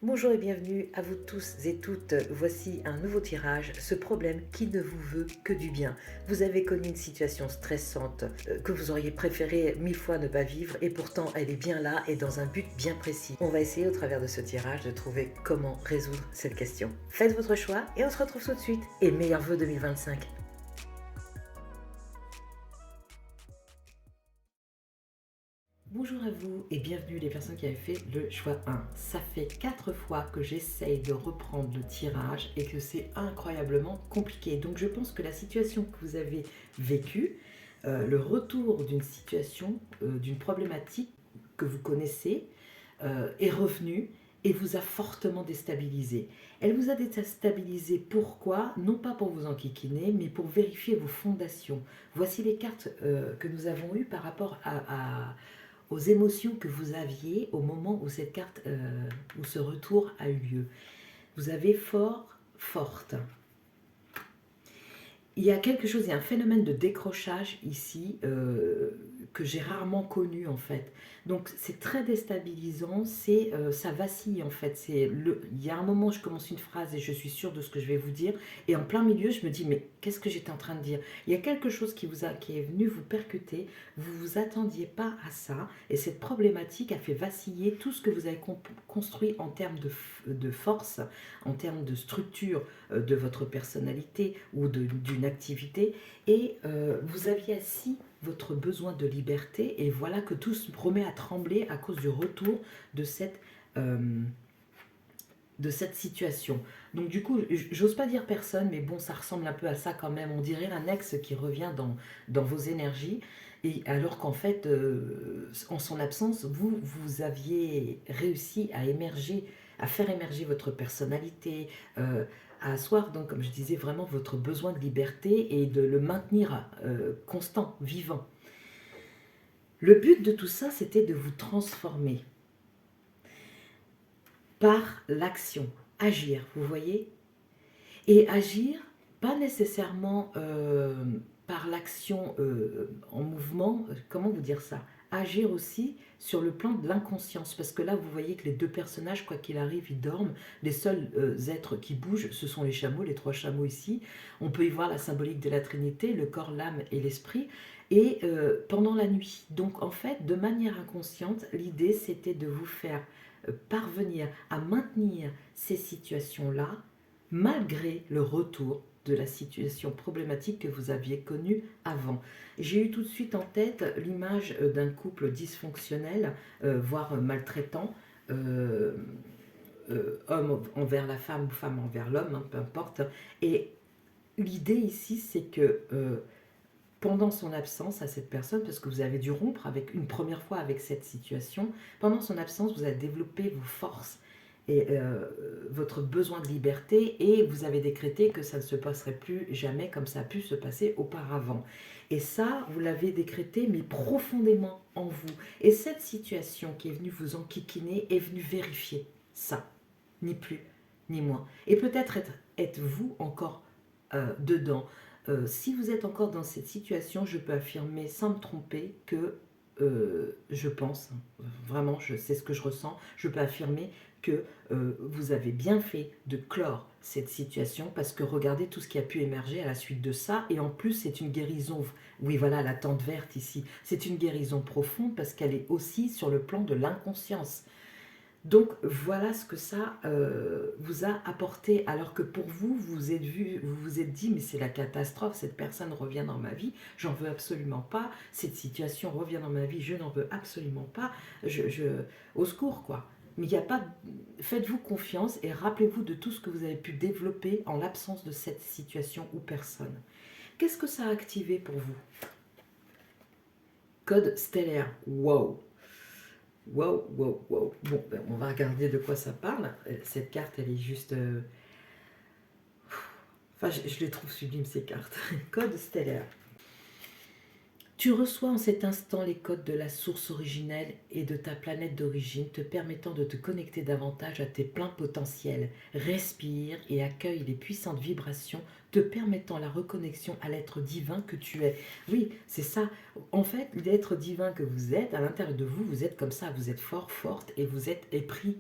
Bonjour et bienvenue à vous tous et toutes. Voici un nouveau tirage, ce problème qui ne vous veut que du bien. Vous avez connu une situation stressante que vous auriez préféré 1000 fois ne pas vivre et pourtant elle est bien là et dans un but bien précis. On va essayer au travers de ce tirage de trouver comment résoudre cette question. Faites votre choix et on se retrouve tout de suite. Et meilleurs vœux 2025. Bonjour à vous et bienvenue les personnes qui avaient fait le choix 1. Ça fait 4 fois que j'essaye de reprendre le tirage et que c'est incroyablement compliqué. Donc je pense que la situation que vous avez vécue, le retour d'une situation, d'une problématique que vous connaissez, est revenu et vous a fortement déstabilisé. Elle vous a déstabilisé pourquoi? Non pas pour vous enquiquiner, mais pour vérifier vos fondations. Voici les cartes que nous avons eues par rapport aux émotions que vous aviez au moment où cette carte, où ce retour a eu lieu. Vous avez fort, forte. Il y a quelque chose, il y a un phénomène de décrochage ici que j'ai rarement connu en fait. Donc c'est très déstabilisant, ça vacille en fait. Il y a un moment, je commence une phrase et je suis sûre de ce que je vais vous dire, et en plein milieu, je me dis mais qu'est-ce que j'étais en train de dire? Il y a quelque chose qui est venu vous percuter, vous vous attendiez pas à ça, et cette problématique a fait vaciller tout ce que vous avez construit en termes de force, en termes de structure de votre personnalité ou d'une activité, et vous aviez assis votre besoin de liberté, et voilà que tout se remet à trembler à cause du retour de euh, cette situation. Donc du coup, j'ose pas dire personne, mais bon, ça ressemble un peu à ça quand même. On dirait un ex qui revient dans vos énergies, et alors qu'en fait, en son absence, vous aviez réussi à émerger, à faire émerger votre personnalité, à asseoir, donc, comme je disais, vraiment votre besoin de liberté et de le maintenir constant, vivant. Le but de tout ça, c'était de vous transformer par l'action, agir, vous voyez? Et agir, pas nécessairement par l'action en mouvement, comment vous dire ça? Agir aussi sur le plan de l'inconscience, parce que là vous voyez que les deux personnages, quoi qu'il arrive, ils dorment. Les seuls êtres qui bougent, ce sont les chameaux, les trois chameaux ici. On peut y voir la symbolique de la Trinité, le corps, l'âme et l'esprit, et pendant la nuit. Donc en fait, de manière inconsciente, l'idée c'était de vous faire parvenir à maintenir ces situations-là malgré le retour de la situation problématique que vous aviez connue avant. J'ai eu tout de suite en tête l'image d'un couple dysfonctionnel, voire maltraitant, homme envers la femme ou femme envers l'homme, hein, peu importe. Et l'idée ici, c'est que pendant son absence à cette personne, parce que vous avez dû rompre avec une première fois avec cette situation, pendant son absence, vous avez développé vos forces et votre besoin de liberté, et vous avez décrété que ça ne se passerait plus jamais comme ça a pu se passer auparavant. Et ça, vous l'avez décrété, mais profondément en vous. Et cette situation qui est venue vous enquiquiner est venue vérifier ça, ni plus ni moins. Et peut-être êtes-vous encore dedans. Si vous êtes encore dans cette situation, je peux affirmer sans me tromper que je pense, vraiment, c'est ce que je ressens, je peux affirmer que vous avez bien fait de clore cette situation, parce que regardez tout ce qui a pu émerger à la suite de ça, et en plus c'est une guérison, oui voilà la tente verte ici, c'est une guérison profonde parce qu'elle est aussi sur le plan de l'inconscience. Donc voilà ce que ça vous a apporté, alors que pour vous, vous vous êtes dit, mais c'est la catastrophe, cette personne revient dans ma vie, j'en veux absolument pas, cette situation revient dans ma vie, je n'en veux absolument pas, au secours quoi. Mais il n'y a pas, faites-vous confiance et rappelez-vous de tout ce que vous avez pu développer en l'absence de cette situation ou personne. Qu'est-ce que ça a activé pour vous? Code stellaire, wow! Wow, wow, wow. Bon, ben, on va regarder de quoi ça parle. Cette carte, elle est juste... Enfin, je les trouve sublimes, ces cartes. Code stellaire. Tu reçois en cet instant les codes de la source originelle et de ta planète d'origine, te permettant de te connecter davantage à tes pleins potentiels. Respire et accueille les puissantes vibrations te permettant la reconnexion à l'être divin que tu es. Oui, c'est ça. En fait, l'être divin que vous êtes, à l'intérieur de vous, vous êtes comme ça, vous êtes fort, forte, et vous êtes épris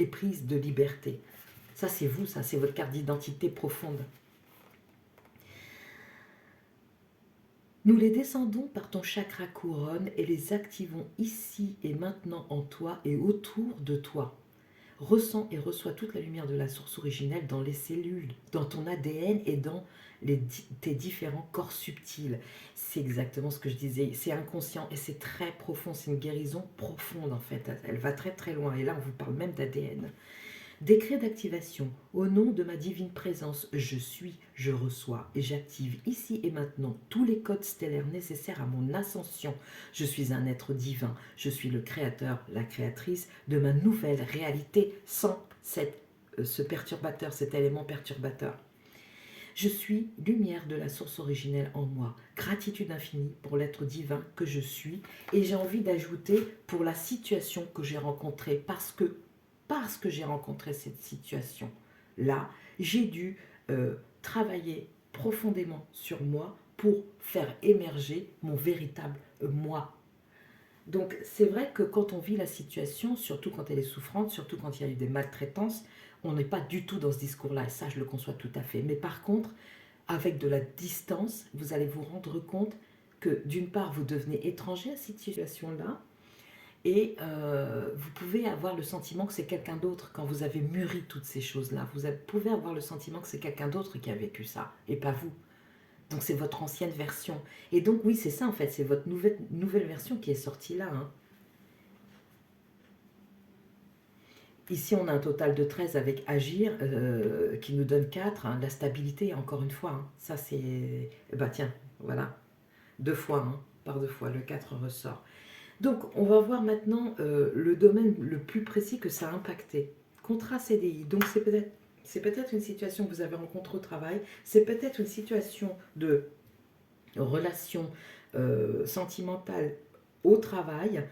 éprise de liberté. Ça, c'est vous, ça, c'est votre carte d'identité profonde. Nous les descendons par ton chakra couronne et les activons ici et maintenant en toi et autour de toi. Ressens et reçois toute la lumière de la source originelle dans les cellules, dans ton ADN et dans tes différents corps subtils. C'est exactement ce que je disais, c'est inconscient et c'est très profond, c'est une guérison profonde en fait, elle va très très loin et là on vous parle même d'ADN. Décret d'activation. Au nom de ma divine présence, je suis, je reçois et j'active ici et maintenant tous les codes stellaires nécessaires à mon ascension. Je suis un être divin. Je suis le créateur, la créatrice de ma nouvelle réalité sans ce perturbateur, cet élément perturbateur. Je suis lumière de la source originelle en moi. Gratitude infinie pour l'être divin que je suis. Et j'ai envie d'ajouter pour la situation que j'ai rencontrée parce que j'ai rencontré cette situation-là, j'ai dû travailler profondément sur moi pour faire émerger mon véritable moi. Donc c'est vrai que quand on vit la situation, surtout quand elle est souffrante, surtout quand il y a eu des maltraitances, on n'est pas du tout dans ce discours-là, et ça je le conçois tout à fait. Mais par contre, avec de la distance, vous allez vous rendre compte que d'une part, vous devenez étranger à cette situation-là, et vous pouvez avoir le sentiment que c'est quelqu'un d'autre quand vous avez mûri toutes ces choses-là. Vous pouvez avoir le sentiment que c'est quelqu'un d'autre qui a vécu ça, et pas vous. Donc c'est votre ancienne version. Et donc oui, c'est ça en fait, c'est votre nouvelle version qui est sortie là. Hein. Ici, on a un total de 13 avec agir, qui nous donne 4, hein, la stabilité, encore une fois. Hein. Ça, c'est... Bah tiens, voilà. 2 fois, hein, par 2 fois, le 4 ressort. Donc, on va voir maintenant le domaine le plus précis que ça a impacté. Contrat CDI. Donc, c'est peut-être une situation que vous avez rencontrée au travail. C'est peut-être une situation de relation sentimentale au travail.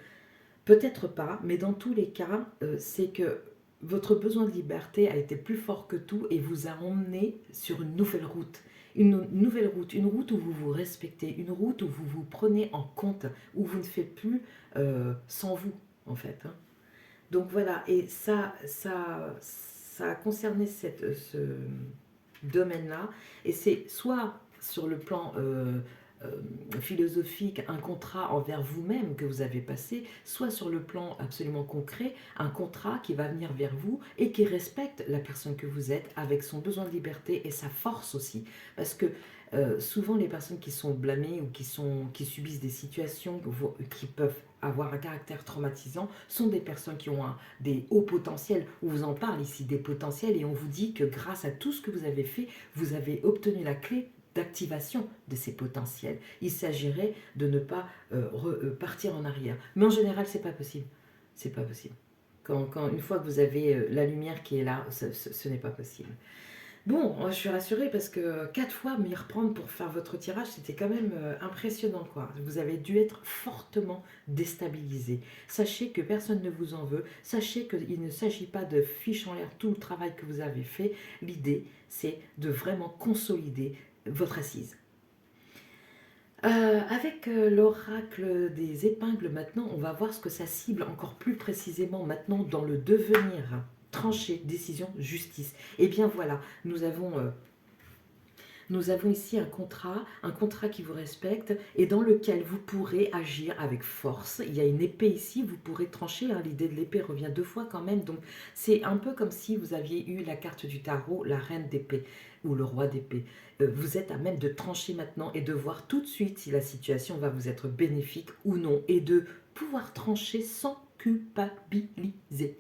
Peut-être pas, mais dans tous les cas, c'est que votre besoin de liberté a été plus fort que tout et vous a emmené sur une nouvelle route. Une nouvelle route, une route où vous vous respectez, une route où vous vous prenez en compte, où vous ne faites plus sans vous, en fait. Hein. Donc voilà, et ça a concerné ce domaine-là, et c'est soit sur le plan philosophique, un contrat envers vous-même que vous avez passé, soit sur le plan absolument concret, un contrat qui va venir vers vous et qui respecte la personne que vous êtes avec son besoin de liberté et sa force aussi. Parce que souvent les personnes qui sont blâmées ou qui subissent des situations qui peuvent avoir un caractère traumatisant sont des personnes qui ont des hauts potentiels. On vous en parle ici des potentiels et on vous dit que grâce à tout ce que vous avez fait, vous avez obtenu la clé d'activation de ces potentiels. Il s'agirait de ne pas partir en arrière. Mais en général, c'est pas possible. C'est pas possible. Une fois que vous avez la lumière qui est là, ce n'est pas possible. Bon, je suis rassurée parce que 4 fois m'y reprendre pour faire votre tirage, c'était quand même impressionnant, quoi. Vous avez dû être fortement déstabilisé. Sachez que personne ne vous en veut. Sachez qu'il ne s'agit pas de fiche en l'air tout le travail que vous avez fait. L'idée, c'est de vraiment consolider votre assise. Avec l'oracle des épingles maintenant, on va voir ce que ça cible encore plus précisément maintenant dans le devenir. Trancher, décision, justice. Et bien voilà, nous avons ici un contrat qui vous respecte et dans lequel vous pourrez agir avec force. Il y a une épée ici, vous pourrez trancher, hein, l'idée de l'épée revient 2 fois quand même, donc c'est un peu comme si vous aviez eu la carte du tarot, la reine d'épée ou le roi d'épée. Vous êtes à même de trancher maintenant et de voir tout de suite si la situation va vous être bénéfique ou non et de pouvoir trancher sans culpabiliser.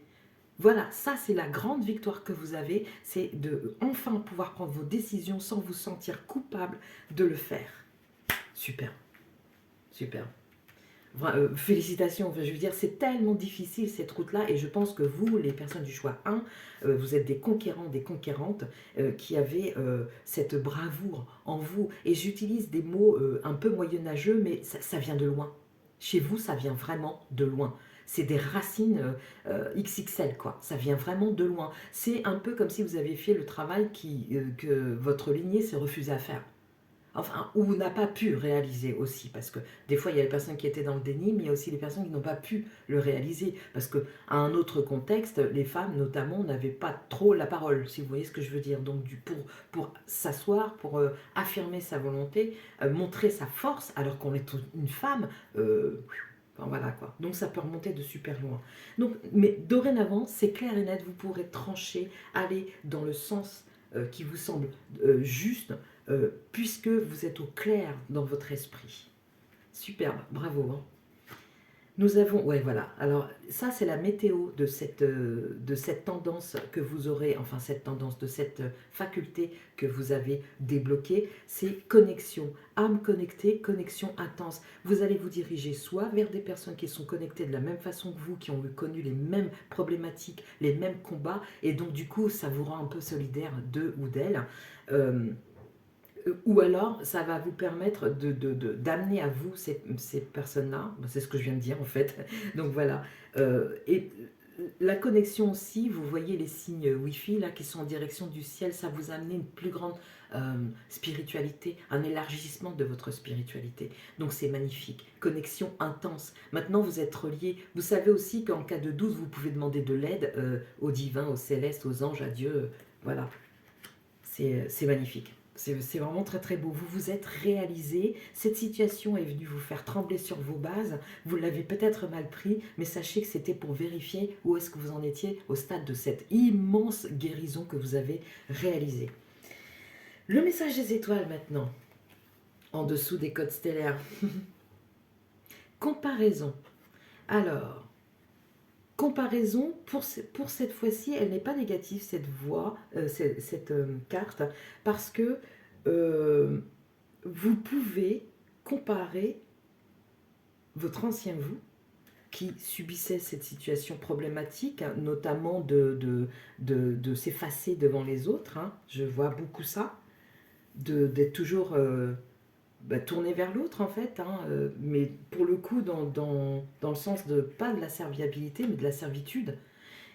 Voilà, ça c'est la grande victoire que vous avez, c'est de enfin pouvoir prendre vos décisions sans vous sentir coupable de le faire. Super, super. Félicitations, je veux dire, c'est tellement difficile cette route-là et je pense que vous, les personnes du choix 1, vous êtes des conquérants, des conquérantes qui avez cette bravoure en vous. Et j'utilise des mots un peu moyenâgeux, mais ça vient de loin. Chez vous, ça vient vraiment de loin. C'est des racines XXL, quoi. Ça vient vraiment de loin. C'est un peu comme si vous aviez fait le travail que votre lignée s'est refusée à faire. Enfin, ou n'a pas pu réaliser aussi, parce que des fois, il y a les personnes qui étaient dans le déni, mais il y a aussi les personnes qui n'ont pas pu le réaliser, parce que à un autre contexte, les femmes, notamment, n'avaient pas trop la parole, si vous voyez ce que je veux dire. Donc, pour s'asseoir, pour affirmer sa volonté, montrer sa force, alors qu'on est une femme, enfin, voilà quoi. Donc ça peut remonter de super loin. Donc, mais dorénavant, c'est clair et net, vous pourrez trancher, aller dans le sens qui vous semble juste, puisque vous êtes au clair dans votre esprit. Superbe, bravo. Hein. Nous avons, ouais voilà, alors ça c'est la météo de cette tendance que vous aurez, enfin cette tendance, de cette faculté que vous avez débloquée, c'est connexion, âme connectée, connexion intense. Vous allez vous diriger soit vers des personnes qui sont connectées de la même façon que vous, qui ont connu les mêmes problématiques, les mêmes combats, et donc du coup ça vous rend un peu solidaire d'eux ou d'elles. Ou alors, ça va vous permettre d'amener à vous ces personnes-là. C'est ce que je viens de dire en fait. Donc voilà. Et la connexion aussi, vous voyez les signes Wi-Fi là qui sont en direction du ciel, ça vous amène une plus grande spiritualité, un élargissement de votre spiritualité. Donc c'est magnifique. Connexion intense. Maintenant vous êtes reliés. Vous savez aussi qu'en cas de doute, vous pouvez demander de l'aide au divin, au céleste, aux anges, à Dieu. Voilà. C'est magnifique. C'est vraiment très très beau. Vous vous êtes réalisé. Cette situation est venue vous faire trembler sur vos bases. Vous l'avez peut-être mal pris, mais sachez que c'était pour vérifier où est-ce que vous en étiez au stade de cette immense guérison que vous avez réalisée. Le message des étoiles maintenant, en dessous des codes stellaires. Comparaison. Alors, comparaison, pour cette fois-ci, elle n'est pas négative, cette voix, cette carte, parce que vous pouvez comparer votre ancien vous, qui subissait cette situation problématique, hein, notamment de s'effacer devant les autres, hein, je vois beaucoup ça, d'être toujours tourné vers l'autre en fait, hein, mais pour le coup dans le sens de pas de la serviabilité mais de la servitude.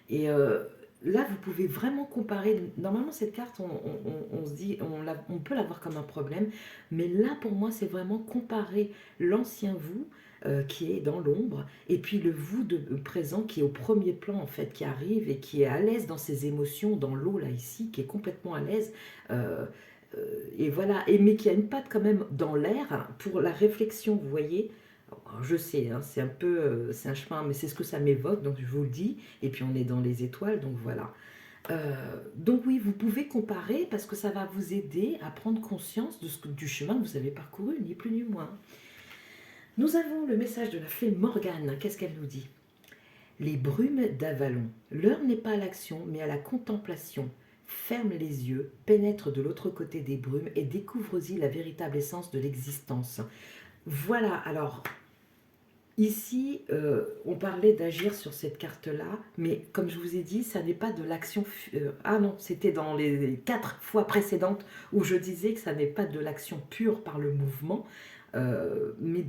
Et là, vous pouvez vraiment comparer. Normalement, cette carte, on se dit, on peut la voir comme un problème, mais là, pour moi, c'est vraiment comparer l'ancien vous qui est dans l'ombre, et puis le vous de présent qui est au premier plan, en fait, qui arrive et qui est à l'aise dans ses émotions, dans l'eau, là, ici, qui est complètement à l'aise. euh, et voilà, mais qui a une patte quand même dans l'air pour la réflexion, vous voyez. Alors, je sais, hein, c'est un peu, c'est un chemin, mais c'est ce que ça m'évoque, donc je vous le dis. Et puis on est dans les étoiles, donc voilà. Donc oui, vous pouvez comparer parce que ça va vous aider à prendre conscience du chemin que vous avez parcouru, ni plus ni moins. Nous avons le message de la fée Morgane. Qu'est-ce qu'elle nous dit? Les brumes d'Avalon. L'heure n'est pas à l'action, mais à la contemplation. Ferme les yeux, pénètre de l'autre côté des brumes et découvre-y la véritable essence de l'existence. Voilà, alors ici, on parlait d'agir sur cette carte-là, mais comme je vous ai dit, ça n'est pas de l'action... ah non, c'était dans les 4 fois précédentes où je disais que ça n'est pas de l'action pure par le mouvement, mais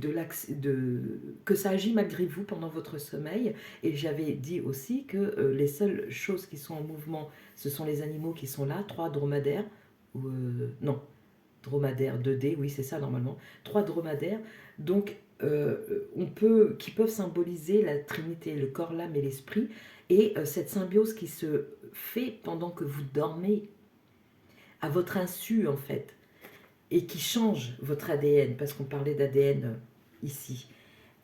que ça agit malgré vous pendant votre sommeil. Et j'avais dit aussi que les seules choses qui sont en mouvement, ce sont les animaux qui sont là, 3 dromadaires, ou non, dromadaires 2D, oui c'est ça normalement, 3 dromadaires, donc qui peuvent symboliser la Trinité, le corps, l'âme et l'esprit, et cette symbiose qui se fait pendant que vous dormez, à votre insu en fait, et qui change votre ADN, parce qu'on parlait d'ADN ici.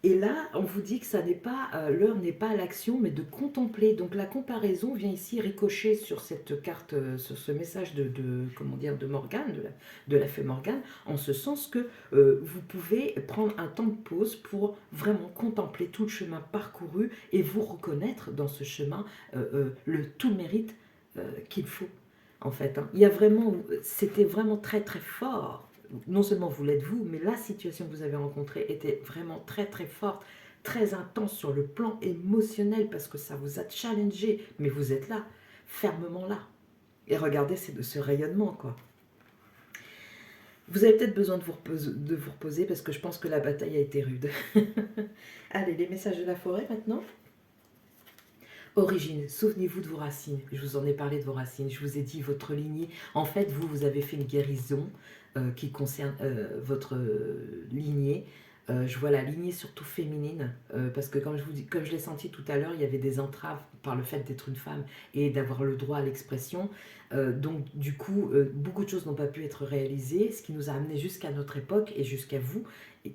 Et là, on vous dit que ça n'est pas l'heure n'est pas à l'action, mais de contempler. Donc la comparaison vient ici ricocher sur cette carte, sur ce message comment dire, de Morgane, de la fée Morgane, en ce sens que vous pouvez prendre un temps de pause pour vraiment contempler tout le chemin parcouru et vous reconnaître dans ce chemin tout le mérite qu'il faut. En fait, hein. Il y a vraiment, c'était vraiment très très fort. Non seulement vous l'êtes vous, mais la situation que vous avez rencontrée était vraiment très très forte, très intense sur le plan émotionnel parce que ça vous a challengé, mais vous êtes là, fermement là. Et regardez, c'est de ce rayonnement, quoi. Vous avez peut-être besoin de vous reposer parce que je pense que la bataille a été rude. Allez, les messages de la forêt maintenant. Origine, souvenez-vous de vos racines. Je vous en ai parlé de vos racines. Je vous ai dit votre lignée. En fait, vous avez fait une guérison qui concerne votre lignée. Je vois la lignée surtout féminine, parce que comme comme je l'ai senti tout à l'heure, il y avait des entraves par le fait d'être une femme et d'avoir le droit à l'expression. Donc du coup, beaucoup de choses n'ont pas pu être réalisées, ce qui nous a amené jusqu'à notre époque et jusqu'à vous,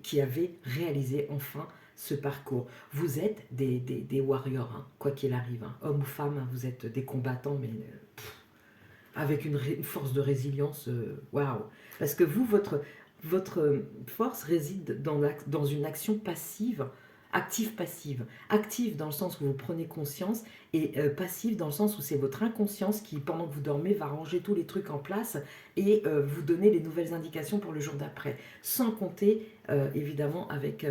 qui avez réalisé enfin ce parcours. Vous êtes des warriors, hein, quoi qu'il arrive, hein. Hommes ou femmes, hein, vous êtes des combattants, mais avec une force de résilience, waouh. Parce que vous, votre force réside dans une action passive, active-passive. Active dans le sens où vous prenez conscience et passive dans le sens où c'est votre inconscience qui, pendant que vous dormez, va ranger tous les trucs en place et vous donner les nouvelles indications pour le jour d'après. Sans compter, évidemment, avec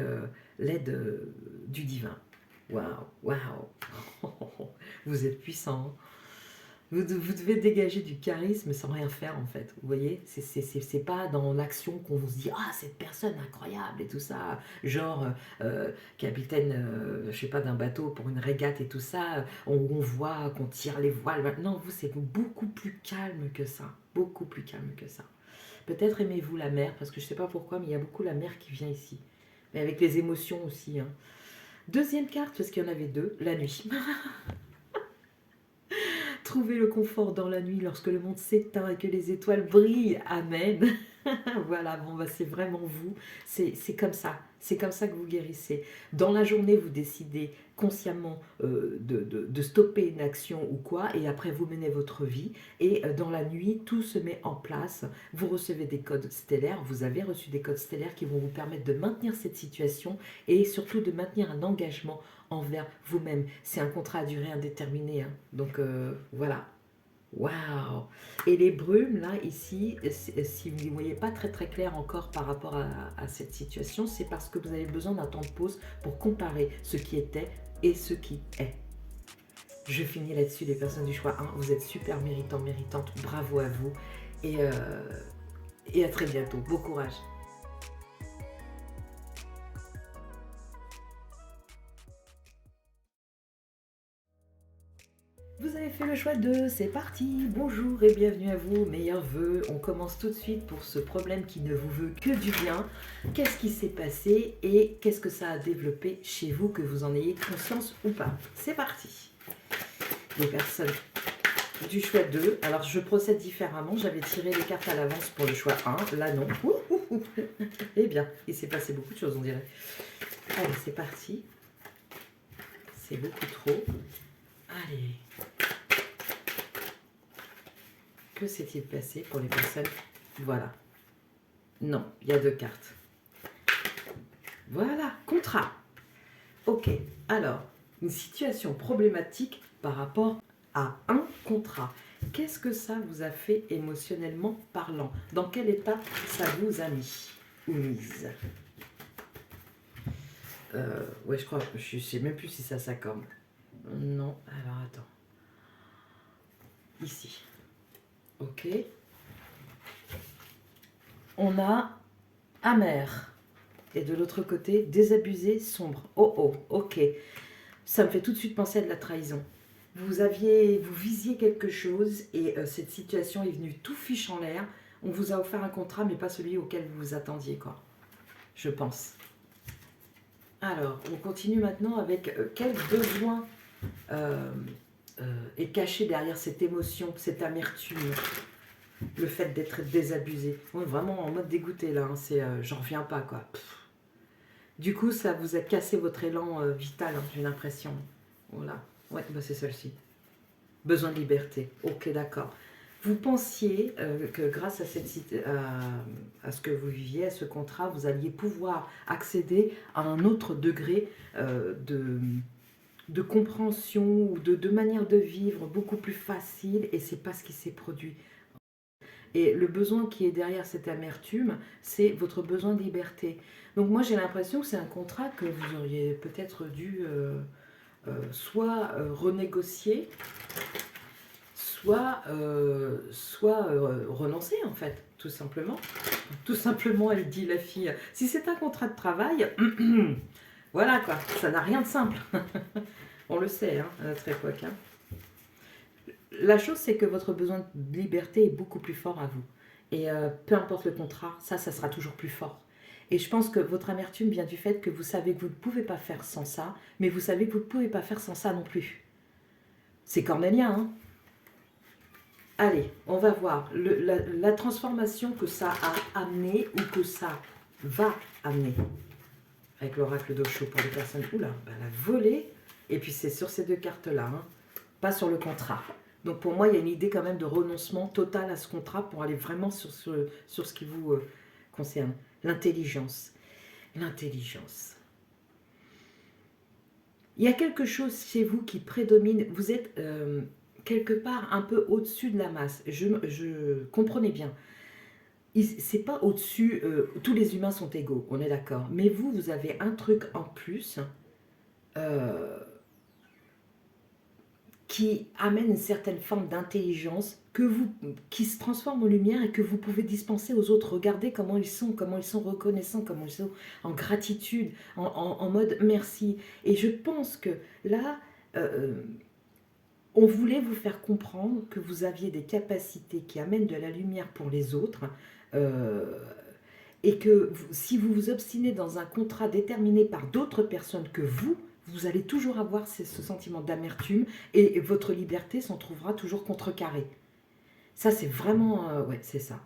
l'aide du divin. Waouh, waouh. Vous êtes puissant, hein. Vous devez dégager du charisme sans rien faire en fait. Vous voyez, c'est pas dans l'action qu'on vous se dit ah cette personne incroyable et tout ça, genre capitaine, je sais pas d'un bateau pour une régate et tout ça, on voit qu'on tire les voiles. Non, vous c'est beaucoup plus calme que ça, beaucoup plus calme que ça. Peut-être aimez-vous la mer parce que je sais pas pourquoi, mais il y a beaucoup la mer qui vient ici, mais avec les émotions aussi, hein. Deuxième carte parce qu'il y en avait deux, la nuit. Trouvez le confort dans la nuit lorsque le monde s'éteint et que les étoiles brillent. Amen. Voilà, bon, bah, c'est vraiment vous. C'est comme ça. C'est comme ça que vous guérissez. Dans la journée, vous décidez consciemment de stopper une action ou quoi, et après vous menez votre vie. Et dans la nuit, tout se met en place. Vous recevez des codes stellaires. Vous avez reçu des codes stellaires qui vont vous permettre de maintenir cette situation et surtout de maintenir un engagement envers vous-même. C'est un contrat à durée indéterminée, hein. Donc voilà. Waouh! Et les brumes, là, ici, si vous ne voyez pas très très clair encore par rapport à cette situation, c'est parce que vous avez besoin d'un temps de pause pour comparer ce qui était et ce qui est. Je finis là-dessus, les personnes du choix 1. Vous êtes super méritants, méritantes. Bravo à vous. Et à très bientôt. Bon courage. Vous avez fait le choix 2, c'est parti. Bonjour et bienvenue à vous, meilleurs vœux. On commence tout de suite pour ce problème qui ne vous veut que du bien. Qu'est-ce qui s'est passé et qu'est-ce que ça a développé chez vous, que vous en ayez conscience ou pas? C'est parti. Les personnes du choix 2. Alors je procède différemment, j'avais tiré les cartes à l'avance pour le choix 1, là non. Eh bien, il s'est passé beaucoup de choses on dirait. Allez, c'est parti. C'est beaucoup trop. Allez. Que s'est-il passé pour les personnes? Voilà. Non, il y a deux cartes. Voilà, contrat. Ok, alors, une situation problématique par rapport à un contrat. Qu'est-ce que ça vous a fait émotionnellement parlant? Dans quel état ça vous a mis ou mise? Ouais, je crois, je sais même plus si ça s'accorde. Non, alors attends. Ici. Ok. On a amer. Et de l'autre côté, désabusé, sombre. Oh oh, ok. Ça me fait tout de suite penser à de la trahison. Vous visiez quelque chose et cette situation est venue tout fiche en l'air. On vous a offert un contrat, mais pas celui auquel vous vous attendiez, quoi. Je pense. Alors, on continue maintenant avec quel besoin est caché derrière cette émotion, cette amertume, le fait d'être désabusé. On est vraiment en mode dégoûté là, hein, c'est j'en reviens pas quoi. Pff. Du coup, ça vous a cassé votre élan vital, hein, j'ai l'impression. Voilà, ouais, bah c'est celle-ci. Besoin de liberté, ok d'accord. Vous pensiez que grâce à, à ce que vous viviez, à ce contrat, vous alliez pouvoir accéder à un autre degré de compréhension ou de manière de vivre beaucoup plus facile, et c'est pas ce qui s'est produit. Et le besoin qui est derrière cette amertume, c'est votre besoin de liberté. Donc moi j'ai l'impression que c'est un contrat que vous auriez peut-être dû soit renégocier, soit renoncer en fait, tout simplement. Tout simplement, elle dit la fille. Si c'est un contrat de travail, voilà quoi, ça n'a rien de simple. On le sait, hein, à notre époque. Hein. La chose, c'est que votre besoin de liberté est beaucoup plus fort à vous. Et peu importe le contrat, ça sera toujours plus fort. Et je pense que votre amertume vient du fait que vous savez que vous ne pouvez pas faire sans ça, mais vous savez que vous ne pouvez pas faire sans ça non plus. C'est cornélien, hein. Allez, on va voir la transformation que ça a amené ou que ça va amener. Avec l'oracle d'Osho pour les personnes. Oula, ben la volée. Et puis c'est sur ces deux cartes-là, hein, pas sur le contrat. Donc pour moi, il y a une idée quand même de renoncement total à ce contrat pour aller vraiment sur ce qui vous concerne. L'intelligence. L'intelligence. Il y a quelque chose chez vous qui prédomine. Vous êtes quelque part un peu au-dessus de la masse. Je comprenez bien. C'est pas au-dessus, tous les humains sont égaux, on est d'accord. Mais vous avez un truc en plus euh, qui amène une certaine forme d'intelligence qui se transforme en lumière et que vous pouvez dispenser aux autres. Regardez comment ils sont reconnaissants, comment ils sont en gratitude, en mode merci. Et je pense que là, on voulait vous faire comprendre que vous aviez des capacités qui amènent de la lumière pour les autres. Euh, et que si vous vous obstinez dans un contrat déterminé par d'autres personnes que vous allez toujours avoir ce sentiment d'amertume et votre liberté s'en trouvera toujours contrecarrée. Ça, c'est vraiment... ouais, c'est ça.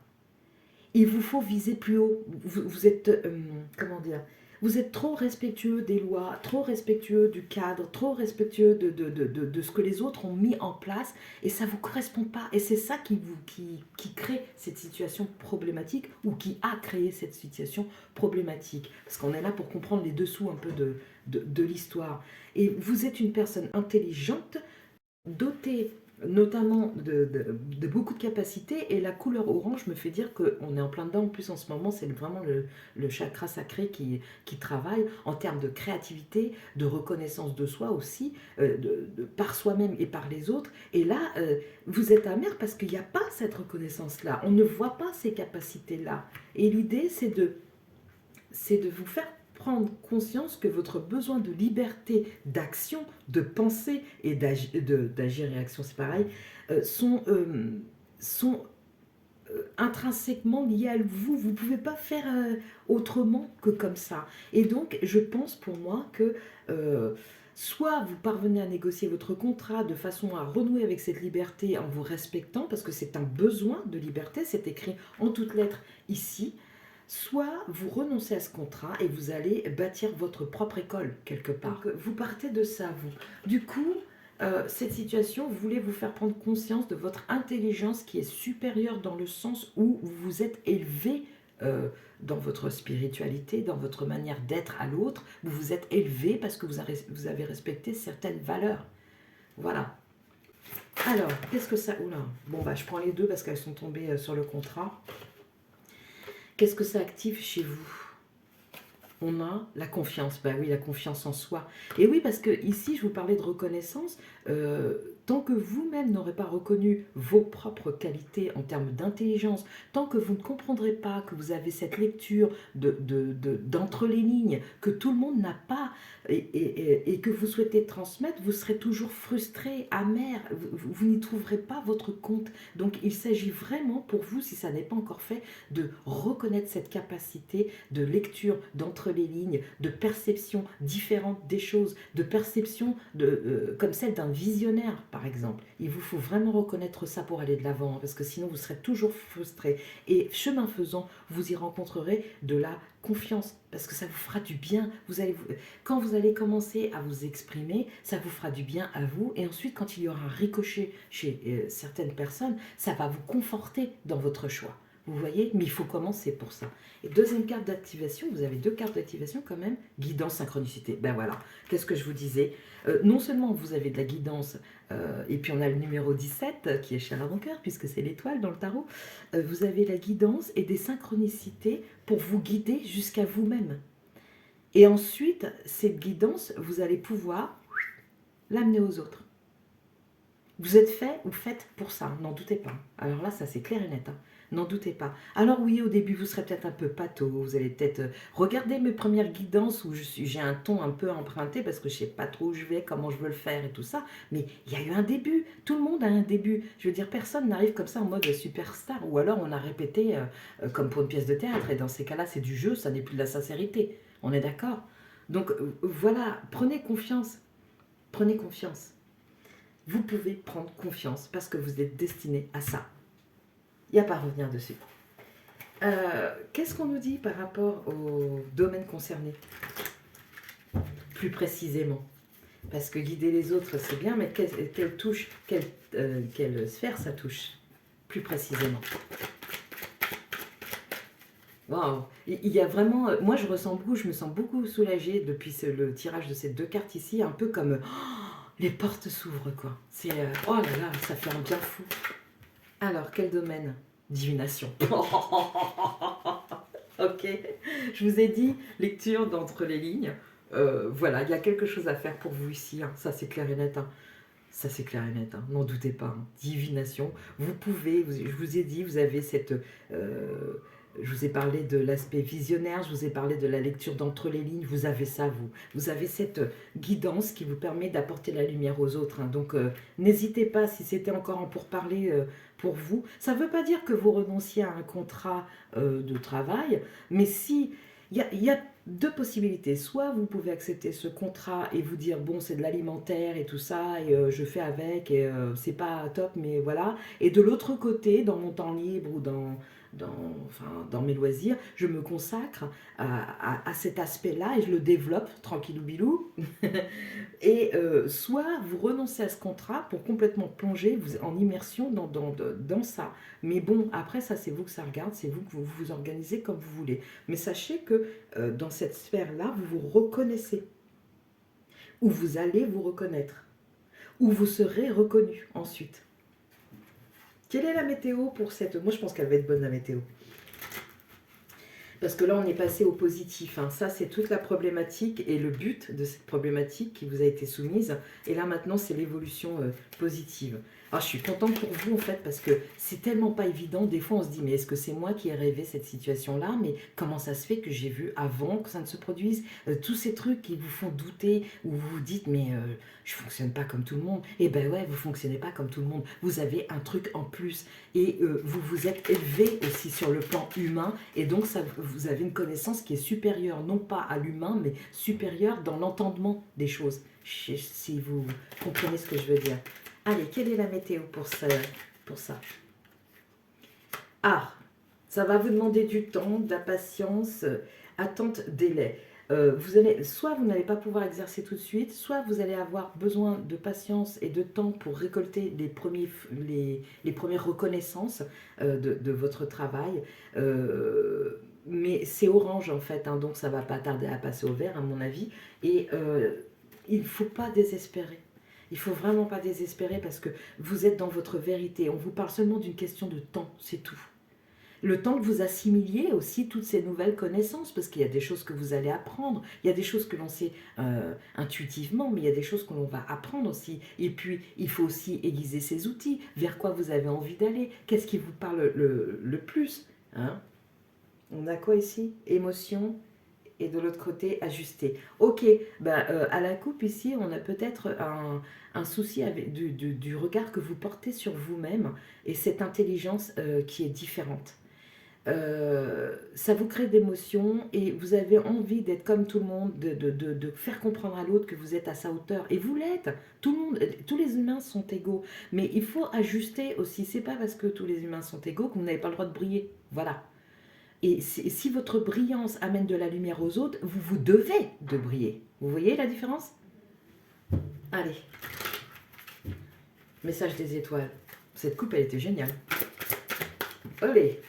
Il vous faut viser plus haut. Vous êtes... comment dire, vous êtes trop respectueux des lois, trop respectueux du cadre, trop respectueux de ce que les autres ont mis en place et ça ne vous correspond pas. Et c'est ça qui crée cette situation problématique ou qui a créé cette situation problématique. Parce qu'on est là pour comprendre les dessous un peu de l'histoire. Et vous êtes une personne intelligente, dotée notamment de beaucoup de capacités, et la couleur orange me fait dire qu'on est en plein dedans. En plus en ce moment c'est vraiment le chakra sacré qui travaille en termes de créativité, de reconnaissance de soi aussi, par soi-même et par les autres. Et là vous êtes amer parce qu'il n'y a pas cette reconnaissance là, on ne voit pas ces capacités là, et l'idée c'est de vous faire prendre conscience que votre besoin de liberté, d'action, de penser et d'agir et action, c'est pareil, sont intrinsèquement liés à vous. Vous ne pouvez pas faire autrement que comme ça. Et donc, je pense pour moi que soit vous parvenez à négocier votre contrat de façon à renouer avec cette liberté en vous respectant, parce que c'est un besoin de liberté, c'est écrit en toutes lettres ici, soit vous renoncez à ce contrat et vous allez bâtir votre propre école quelque part. Donc, vous partez de ça, vous. Du coup, cette situation voulait vous faire prendre conscience de votre intelligence qui est supérieure dans le sens où vous vous êtes élevé dans votre spiritualité, dans votre manière d'être à l'autre. Vous vous êtes élevé parce que vous avez respecté certaines valeurs. Voilà. Alors, qu'est-ce que ça... Oula. Bon, bah, je prends les deux parce qu'elles sont tombées sur le contrat. Qu'est-ce que ça active chez vous? On a la confiance, bah oui, la confiance en soi. Et oui, parce que ici, je vous parlais de reconnaissance, tant que vous-même n'aurez pas reconnu vos propres qualités en termes d'intelligence, tant que vous ne comprendrez pas que vous avez cette lecture d'entre les lignes, que tout le monde n'a pas, et que vous souhaitez transmettre, vous serez toujours frustré, amer, vous n'y trouverez pas votre compte. Donc il s'agit vraiment pour vous, si ça n'est pas encore fait, de reconnaître cette capacité de lecture d'entre les lignes, de perception différente des choses, de perception comme celle d'un visionnaire par exemple. Il vous faut vraiment reconnaître ça pour aller de l'avant, parce que sinon vous serez toujours frustré. Et chemin faisant, vous y rencontrerez de la confiance, parce que ça vous fera du bien. Quand vous allez commencer à vous exprimer, ça vous fera du bien à vous, et ensuite quand il y aura un ricochet chez certaines personnes, ça va vous conforter dans votre choix. Vous voyez, mais il faut commencer pour ça. Et deuxième carte d'activation, vous avez deux cartes d'activation quand même, guidance, synchronicité. Ben voilà, qu'est-ce que je vous disais, non seulement vous avez de la guidance, et puis on a le numéro 17 qui est cher à mon cœur, puisque c'est l'étoile dans le tarot, vous avez la guidance et des synchronicités pour vous guider jusqu'à vous-même. Et ensuite, cette guidance, vous allez pouvoir l'amener aux autres. Vous êtes fait ou faites pour ça, n'en doutez pas. Alors là, ça c'est clair et net, hein. N'en doutez pas. Alors oui, au début, vous serez peut-être un peu pâteau, vous allez peut-être regarder mes premières guidances où j'ai un ton un peu emprunté parce que je sais pas trop où je vais, comment je veux le faire et tout ça. Mais il y a eu un début, tout le monde a un début. Je veux dire, personne n'arrive comme ça en mode superstar. Ou alors on a répété comme pour une pièce de théâtre. Et dans ces cas-là, c'est du jeu, ça n'est plus de la sincérité. On est d'accord? Donc voilà, prenez confiance. Prenez confiance. Vous pouvez prendre confiance parce que vous êtes destiné à ça. Il n'y a pas à revenir dessus. Qu'est-ce qu'on nous dit par rapport au domaine concerné? Plus précisément. Parce que guider les autres, c'est bien, mais quelle touche, quelle sphère ça touche? Plus précisément. Waouh! Il y a vraiment... Moi, je ressens beaucoup, je me sens beaucoup soulagée depuis le tirage de ces deux cartes ici, un peu comme... les portes s'ouvrent, quoi. C'est... oh là là, ça fait un bien fou. Alors, quel domaine? Divination. Ok, je vous ai dit, lecture d'entre les lignes. Voilà, il y a quelque chose à faire pour vous ici, hein. Ça c'est clair et net, hein. Ça c'est clair et net, hein. N'en doutez pas, hein. Divination, vous pouvez, je vous ai dit, vous avez cette... je vous ai parlé de l'aspect visionnaire, je vous ai parlé de la lecture d'entre les lignes, vous avez ça, vous. Vous avez cette guidance qui vous permet d'apporter la lumière aux autres, hein. Donc n'hésitez pas, si c'était encore en pourparler pour vous. Ça ne veut pas dire que vous renonciez à un contrat de travail, mais si... Il y a deux possibilités. Soit vous pouvez accepter ce contrat et vous dire bon c'est de l'alimentaire et tout ça et je fais avec et c'est pas top mais voilà. Et de l'autre côté, dans mon temps libre ou dans mes loisirs, je me consacre à cet aspect-là et je le développe tranquillou bilou. Et soit vous renoncez à ce contrat pour complètement plonger en immersion dans ça. Mais bon, après ça c'est vous que ça regarde, c'est vous que vous vous organisez comme vous voulez. Mais sachez que dans cette sphère-là, vous vous reconnaissez. Ou vous allez vous reconnaître. Ou vous serez reconnu ensuite. Quelle est la météo pour cette... Moi, je pense qu'elle va être bonne, la météo. Parce que là, on est passé au positif, hein. Ça, c'est toute la problématique et le but de cette problématique qui vous a été soumise. Et là, maintenant, c'est l'évolution positive. Alors, je suis contente pour vous, en fait, parce que c'est tellement pas évident. Des fois, on se dit, mais est-ce que c'est moi qui ai rêvé cette situation-là? Mais comment ça se fait que j'ai vu avant que ça ne se produise? Tous ces trucs qui vous font douter, où vous vous dites, mais je fonctionne pas comme tout le monde. Eh ben ouais, vous fonctionnez pas comme tout le monde. Vous avez un truc en plus. Et vous vous êtes élevé aussi sur le plan humain. Et donc, ça, vous avez une connaissance qui est supérieure, non pas à l'humain, mais supérieure dans l'entendement des choses. Si vous comprenez ce que je veux dire. Allez, quelle est la météo pour ça? Ah, ça va vous demander du temps, de la patience, attente, délai. Soit vous n'allez pas pouvoir exercer tout de suite, soit vous allez avoir besoin de patience et de temps pour récolter les premières reconnaissances de votre travail. Mais c'est orange en fait, hein, donc ça ne va pas tarder à passer au vert à mon avis. Et il ne faut pas désespérer. Il ne faut vraiment pas désespérer parce que vous êtes dans votre vérité. On vous parle seulement d'une question de temps, c'est tout. Le temps que vous assimiliez aussi toutes ces nouvelles connaissances, parce qu'il y a des choses que vous allez apprendre, il y a des choses que l'on sait intuitivement, mais il y a des choses que l'on va apprendre aussi. Et puis, il faut aussi aiguiser ces outils, vers quoi vous avez envie d'aller, qu'est-ce qui vous parle le plus, hein? On a quoi ici? Émotion, et de l'autre côté, ajuster. Ok, ben, à la coupe ici, on a peut-être un souci avec, du regard que vous portez sur vous-même et cette intelligence qui est différente. Ça vous crée d'émotions et vous avez envie d'être comme tout le monde, de faire comprendre à l'autre que vous êtes à sa hauteur. Et vous l'êtes. Tout le monde, tous les humains sont égaux. Mais il faut ajuster aussi. C'est pas parce que tous les humains sont égaux que vous n'avez pas le droit de briller. Voilà. Et si votre brillance amène de la lumière aux autres, vous devez de briller. Vous voyez la différence? Allez. Message des étoiles. Cette coupe, elle était géniale. Allez.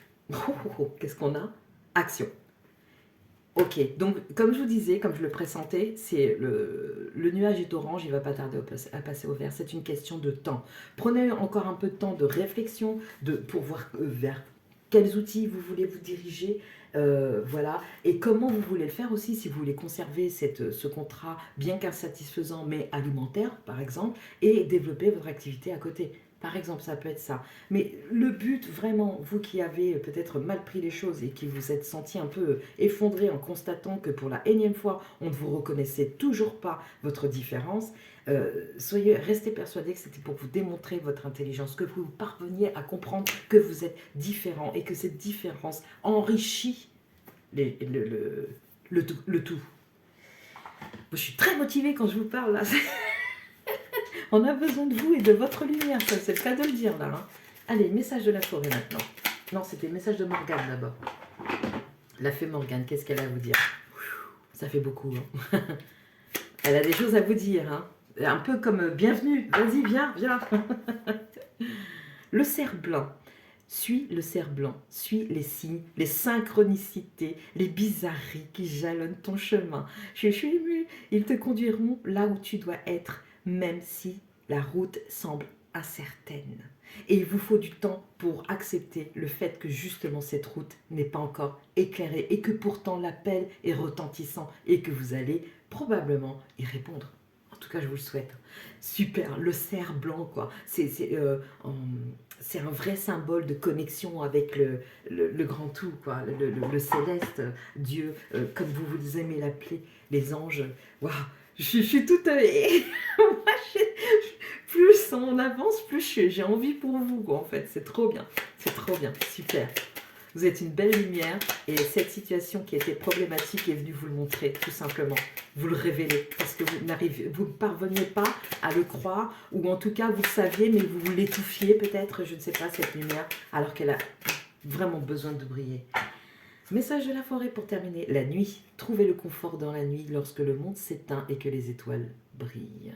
Qu'est-ce qu'on a? Action. Ok, donc comme je vous disais, comme je le pressentais, c'est le nuage est orange, il ne va pas tarder à passer au vert. C'est une question de temps. Prenez encore un peu de temps de réflexion pour voir vers quels outils vous voulez vous diriger, voilà, et comment vous voulez le faire aussi, si vous voulez conserver ce contrat bien qu'insatisfaisant mais alimentaire par exemple, et développer votre activité à côté. Par exemple, ça peut être ça. Mais le but, vraiment, vous qui avez peut-être mal pris les choses et qui vous êtes senti un peu effondré en constatant que pour la énième fois, on ne vous reconnaissait toujours pas votre différence, restez persuadés que c'était pour vous démontrer votre intelligence, que vous parveniez à comprendre que vous êtes différent et que cette différence enrichit le tout. Je suis très motivée quand je vous parle là. On a besoin de vous et de votre lumière, ça c'est le cas de le dire là. Hein. Allez, message de la forêt maintenant. Non, c'était message de Morgane d'abord. La fée Morgane, qu'est-ce qu'elle a à vous dire? Ça fait beaucoup. Hein. Elle a des choses à vous dire. Hein. Un peu comme bienvenue, vas-y, viens, viens. Le cerf blanc. Suis le cerf blanc, suis les signes, les synchronicités, les bizarreries qui jalonnent ton chemin. Je suis émue, ils te conduiront là où tu dois être, même si la route semble incertaine. Et il vous faut du temps pour accepter le fait que justement cette route n'est pas encore éclairée et que pourtant l'appel est retentissant et que vous allez probablement y répondre. En tout cas, je vous le souhaite. Super, le cerf blanc, quoi. C'est un vrai symbole de connexion avec le grand tout, quoi. Le céleste, Dieu, comme vous aimez l'appeler, les anges. Waouh, je suis toute... Moi, plus on avance, plus j'ai envie pour vous, quoi, en fait. C'est trop bien, super. Vous êtes une belle lumière et cette situation qui était problématique est venue vous le montrer, tout simplement. Vous le révélez parce que vous ne parveniez pas à le croire ou en tout cas vous le saviez mais vous l'étouffiez peut-être, je ne sais pas, cette lumière, alors qu'elle a vraiment besoin de briller. Message de la forêt pour terminer. La nuit. Trouvez le confort dans la nuit lorsque le monde s'éteint et que les étoiles brillent.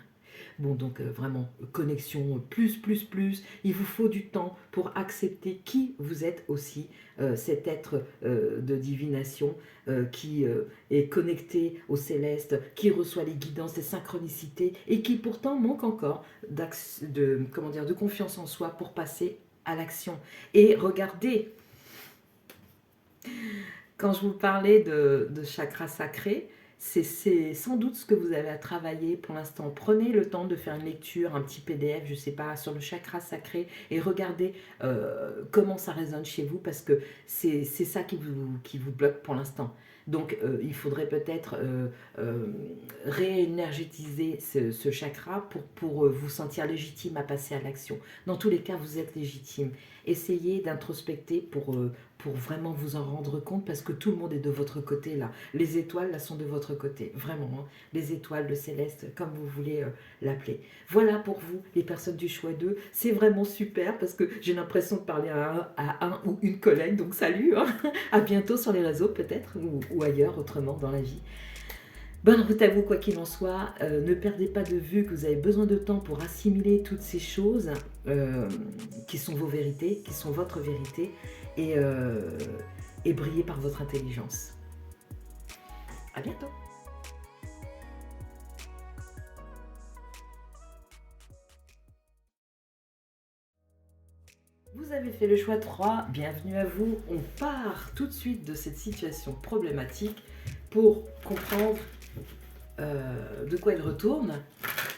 Bon, donc vraiment, connexion plus. Il vous faut du temps pour accepter qui vous êtes aussi, cet être de divination qui est connecté au céleste, qui reçoit les guidances, les synchronicités et qui pourtant manque encore de confiance en soi pour passer à l'action. Et regardez, quand je vous parlais de chakra sacré, c'est sans doute ce que vous avez à travailler pour l'instant. Prenez le temps de faire une lecture, un petit PDF, je ne sais pas, sur le chakra sacré et regardez comment ça résonne chez vous parce que c'est ça qui vous bloque pour l'instant. Donc il faudrait peut-être réénergétiser ce chakra pour vous sentir légitime à passer à l'action. Dans tous les cas, vous êtes légitime. Essayez d'introspecter pour vraiment vous en rendre compte parce que tout le monde est de votre côté là. Les étoiles là sont de votre côté, vraiment. Hein. Les étoiles, le céleste, comme vous voulez l'appeler. Voilà pour vous, les personnes du choix 2. C'est vraiment super parce que j'ai l'impression de parler à un ou une collègue. Donc salut, hein. À bientôt sur les réseaux peut-être ou ailleurs autrement dans la vie. Bonne route à vous, quoi qu'il en soit. Ne perdez pas de vue que vous avez besoin de temps pour assimiler toutes ces choses qui sont vos vérités, qui sont votre vérité, et briller par votre intelligence. À bientôt. Vous avez fait le choix 3, bienvenue à vous. On part tout de suite de cette situation problématique pour comprendre de quoi il retourne.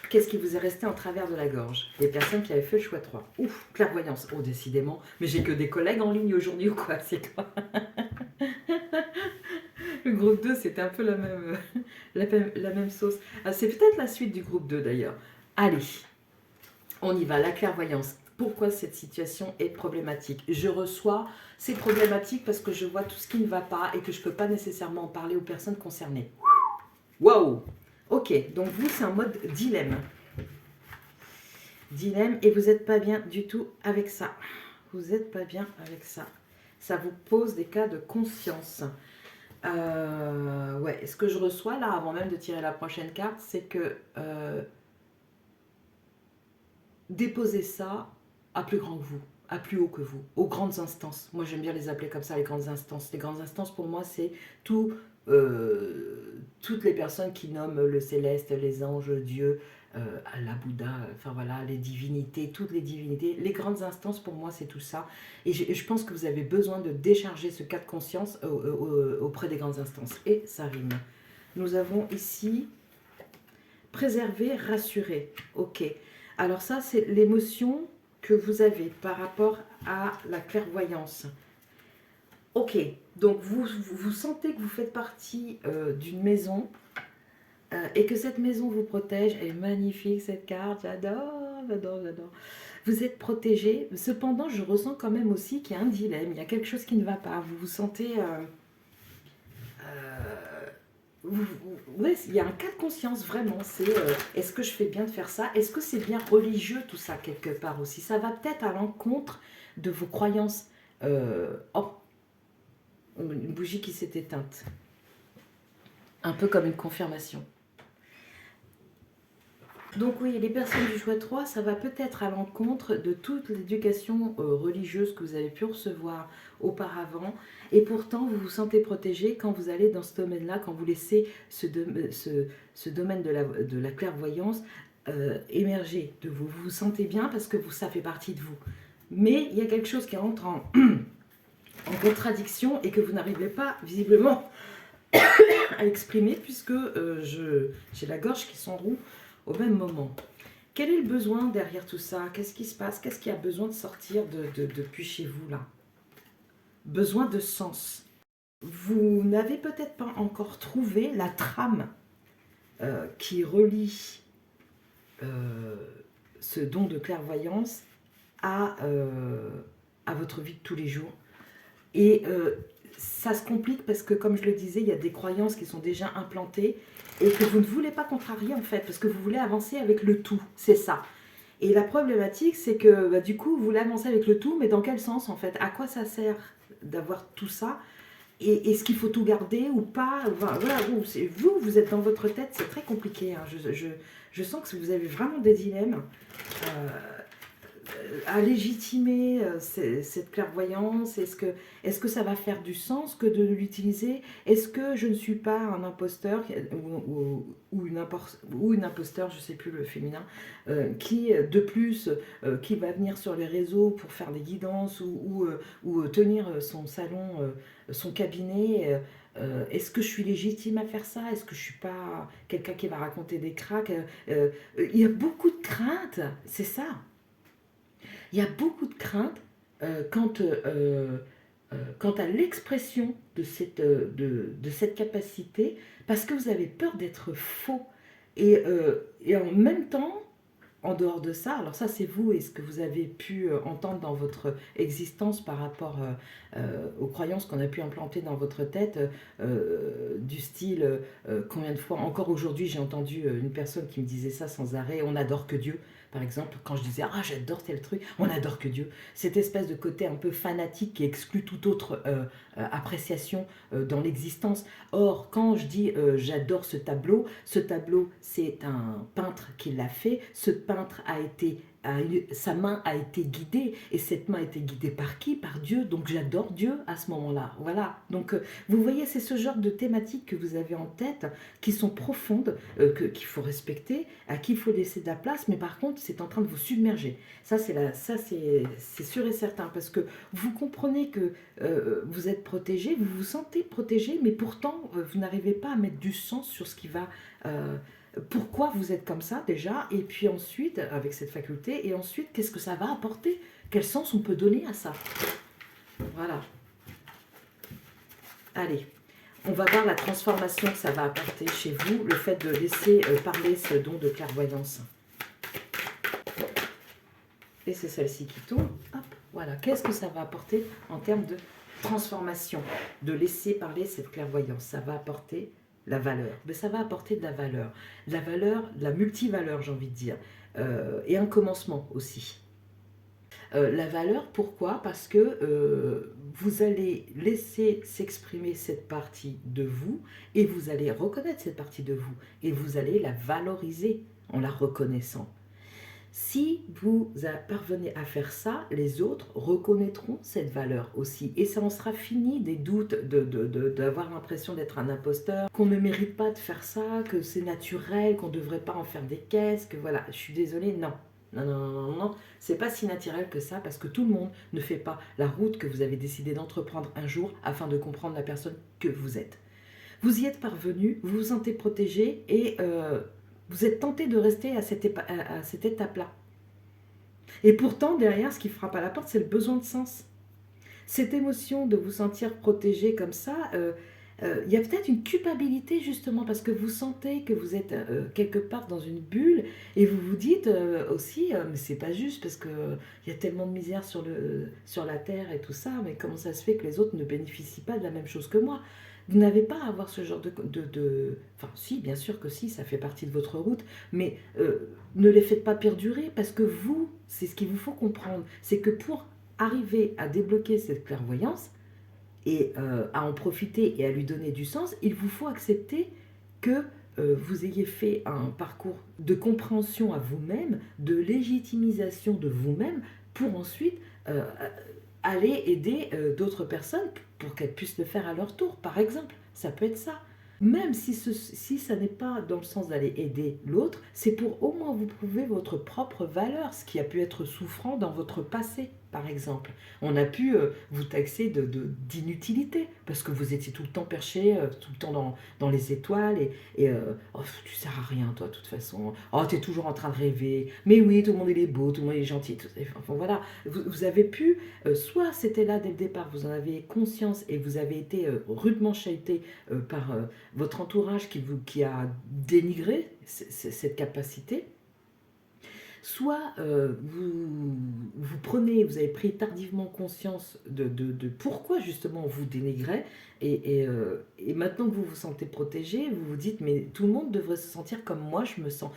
Qu'est-ce qui vous est resté en travers de la gorge? Les personnes qui avaient fait le choix 3. Ouf, clairvoyance. Oh, décidément. Mais j'ai que des collègues en ligne aujourd'hui ou quoi? C'est quoi? Le groupe 2, c'était un peu la même sauce. Ah, c'est peut-être la suite du groupe 2 d'ailleurs. Allez, on y va. La clairvoyance. Pourquoi cette situation est problématique? Je reçois, c'est problématique parce que je vois tout ce qui ne va pas et que je ne peux pas nécessairement en parler aux personnes concernées. Waouh! Ok, donc vous, c'est en mode dilemme. Dilemme, et vous n'êtes pas bien du tout avec ça. Vous n'êtes pas bien avec ça. Ça vous pose des cas de conscience. Ouais, ce que je reçois là, avant même de tirer la prochaine carte, c'est que déposez ça à plus grand que vous, à plus haut que vous, aux grandes instances. Moi, j'aime bien les appeler comme ça, les grandes instances. Les grandes instances, pour moi, c'est toutes les personnes qui nomment le céleste, les anges, Dieu, Allah, Bouddha, enfin voilà, les divinités, toutes les divinités, les grandes instances, pour moi, c'est tout ça. Et je pense que vous avez besoin de décharger ce cas de conscience auprès des grandes instances. Et ça rime. Nous avons ici préserver, rassurer. Ok. Alors ça, c'est l'émotion que vous avez par rapport à la clairvoyance. Ok. Donc vous sentez que vous faites partie d'une maison et que cette maison vous protège. Elle est magnifique cette carte. J'adore, j'adore, j'adore. Vous êtes protégé. Cependant, je ressens quand même aussi qu'il y a un dilemme. Il y a quelque chose qui ne va pas. Vous vous sentez... ouais, il y a un cas de conscience vraiment, c'est est-ce que je fais bien de faire ça? Est-ce que c'est bien religieux tout ça quelque part aussi? Ça va peut-être à l'encontre de vos croyances. Oh, une bougie qui s'est éteinte. Un peu comme une confirmation. Donc oui, les personnes du choix 3, ça va peut-être à l'encontre de toute l'éducation religieuse que vous avez pu recevoir auparavant. Et pourtant, vous vous sentez protégé quand vous allez dans ce domaine-là, quand vous laissez ce domaine de la clairvoyance émerger de vous. Vous vous sentez bien parce que ça fait partie de vous. Mais il y a quelque chose qui rentre en contradiction et que vous n'arrivez pas visiblement à exprimer puisque j'ai la gorge qui s'enroue au même moment. Quel est le besoin derrière tout ça? Qu'est-ce qui se passe? Qu'est-ce qui a besoin de sortir depuis chez vous là? Besoin de sens. Vous n'avez peut-être pas encore trouvé la trame qui relie ce don de clairvoyance à votre vie de tous les jours. Et ça se complique parce que, comme je le disais, il y a des croyances qui sont déjà implantées et que vous ne voulez pas contrarier en fait, parce que vous voulez avancer avec le tout, c'est ça. Et la problématique, c'est que du coup, vous voulez avancer avec le tout, mais dans quel sens en fait? À quoi ça sert d'avoir tout ça? Et est-ce qu'il faut tout garder ou pas? Enfin, voilà, vous êtes dans votre tête, c'est très compliqué. Hein. Je sens que vous avez vraiment des dilemmes. À légitimer cette clairvoyance? Est-ce que ça va faire du sens que de l'utiliser? Est-ce que je ne suis pas un imposteur ou une imposteur, je ne sais plus le féminin, qui de plus, qui va venir sur les réseaux pour faire des guidances ou tenir son salon, son cabinet? Est-ce que je suis légitime à faire ça? Est-ce que je ne suis pas quelqu'un qui va raconter des cracks? Il y a beaucoup de craintes, c'est ça. Il y a beaucoup de crainte quant à l'expression de cette capacité, parce que vous avez peur d'être faux. Et en même temps, en dehors de ça, alors ça c'est vous et ce que vous avez pu entendre dans votre existence par rapport aux croyances qu'on a pu implanter dans votre tête, du style, combien de fois, encore aujourd'hui j'ai entendu une personne qui me disait ça sans arrêt, on n'adore que Dieu. Par exemple, quand je disais « Ah, j'adore tel truc », on n'adore que Dieu. Cette espèce de côté un peu fanatique qui exclut toute autre appréciation dans l'existence. Or, quand je dis j'adore ce tableau, c'est un peintre qui l'a fait. Ce peintre sa main a été guidée. Et cette main a été guidée par qui? Par Dieu. Donc j'adore Dieu à ce moment-là. Voilà. Donc vous voyez, c'est ce genre de thématiques que vous avez en tête qui sont profondes, qu'il faut respecter, à qui il faut laisser de la place. Mais par contre, c'est en train de vous submerger. Ça, c'est sûr et certain. Parce que vous comprenez que vous êtes protégé, vous vous sentez protégé, mais pourtant, vous n'arrivez pas à mettre du sens sur ce qui va... pourquoi vous êtes comme ça déjà, et puis ensuite, avec cette faculté, et ensuite, qu'est-ce que ça va apporter? Quel sens on peut donner à ça? Voilà. Allez, on va voir la transformation que ça va apporter chez vous, le fait de laisser parler ce don de clairvoyance. Et c'est celle-ci qui tourne. Hop, voilà. Qu'est-ce que ça va apporter en termes de transformation? De laisser parler cette clairvoyance. Ça va apporter la valeur. Mais ça va apporter de la valeur. De la multivaleur, j'ai envie de dire. Et un commencement aussi. La valeur, pourquoi? Parce que vous allez laisser s'exprimer cette partie de vous et vous allez reconnaître cette partie de vous et vous allez la valoriser en la reconnaissant. Si vous parvenez à faire ça, les autres reconnaîtront cette valeur aussi. Et ça en sera fini des doutes, d'avoir l'impression d'être un imposteur, qu'on ne mérite pas de faire ça, que c'est naturel, qu'on ne devrait pas en faire des caisses, que voilà, je suis désolée, non. Non, non, non, non, non, c'est pas si naturel que ça parce que tout le monde ne fait pas la route que vous avez décidé d'entreprendre un jour afin de comprendre la personne que vous êtes. Vous y êtes parvenu, vous vous sentez protégé et vous êtes tenté de rester à cette étape-là. Et pourtant, derrière, ce qui frappe à la porte, c'est le besoin de sens. Cette émotion de vous sentir protégé comme ça, il y a peut-être une culpabilité justement parce que vous sentez que vous êtes quelque part dans une bulle et vous vous dites aussi, mais c'est pas juste parce que il y a tellement de misère sur la terre et tout ça, mais comment ça se fait que les autres ne bénéficient pas de la même chose que moi? Vous n'avez pas à avoir ce genre Enfin, si, bien sûr que si, ça fait partie de votre route, mais ne les faites pas perdurer parce que vous, c'est ce qu'il vous faut comprendre, c'est que pour arriver à débloquer cette clairvoyance et à en profiter et à lui donner du sens, il vous faut accepter que vous ayez fait un parcours de compréhension à vous-même, de légitimisation de vous-même, pour ensuite aller aider d'autres personnes pour qu'elles puissent le faire à leur tour, par exemple. Ça peut être ça. Même si ça n'est pas dans le sens d'aller aider l'autre, c'est pour au moins vous prouver votre propre valeur, ce qui a pu être souffrant dans votre passé, par exemple. On a pu vous taxer d'inutilité, parce que vous étiez tout le temps perché, tout le temps dans les étoiles, oh, tu sers à rien, toi, de toute façon. Oh, tu es toujours en train de rêver. Mais oui, tout le monde il est beau, tout le monde il est gentil. Enfin, voilà, vous avez pu, soit c'était là dès le départ, vous en avez conscience et vous avez été rudement chahuté par votre entourage qui a dénigré cette capacité, soit vous avez pris tardivement conscience de pourquoi justement on vous dénigrait, et maintenant que vous vous sentez protégé, vous vous dites mais tout le monde devrait se sentir comme moi je me sens.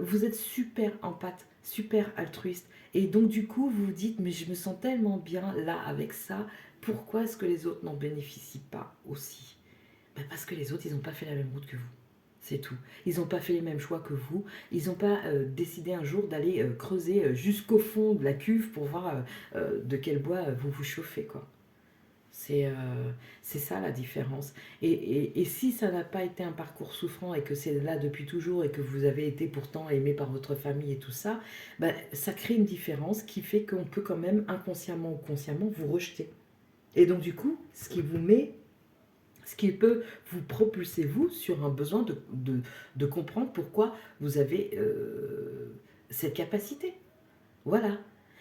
Vous êtes super empathe, super altruiste, et donc du coup vous vous dites mais je me sens tellement bien là avec ça, pourquoi est-ce que les autres n'en bénéficient pas aussi? Ben parce que les autres, ils n'ont pas fait la même route que vous. C'est tout. Ils n'ont pas fait les mêmes choix que vous. Ils n'ont pas décidé un jour d'aller creuser jusqu'au fond de la cuve pour voir de quel bois vous vous chauffez, quoi. C'est c'est ça la différence. Et si ça n'a pas été un parcours souffrant et que c'est là depuis toujours et que vous avez été pourtant aimé par votre famille et tout ça, ben, ça crée une différence qui fait qu'on peut quand même inconsciemment ou consciemment vous rejeter. Et donc du coup, ce qui peut vous propulser, vous, sur un besoin de comprendre pourquoi vous avez cette capacité. Voilà.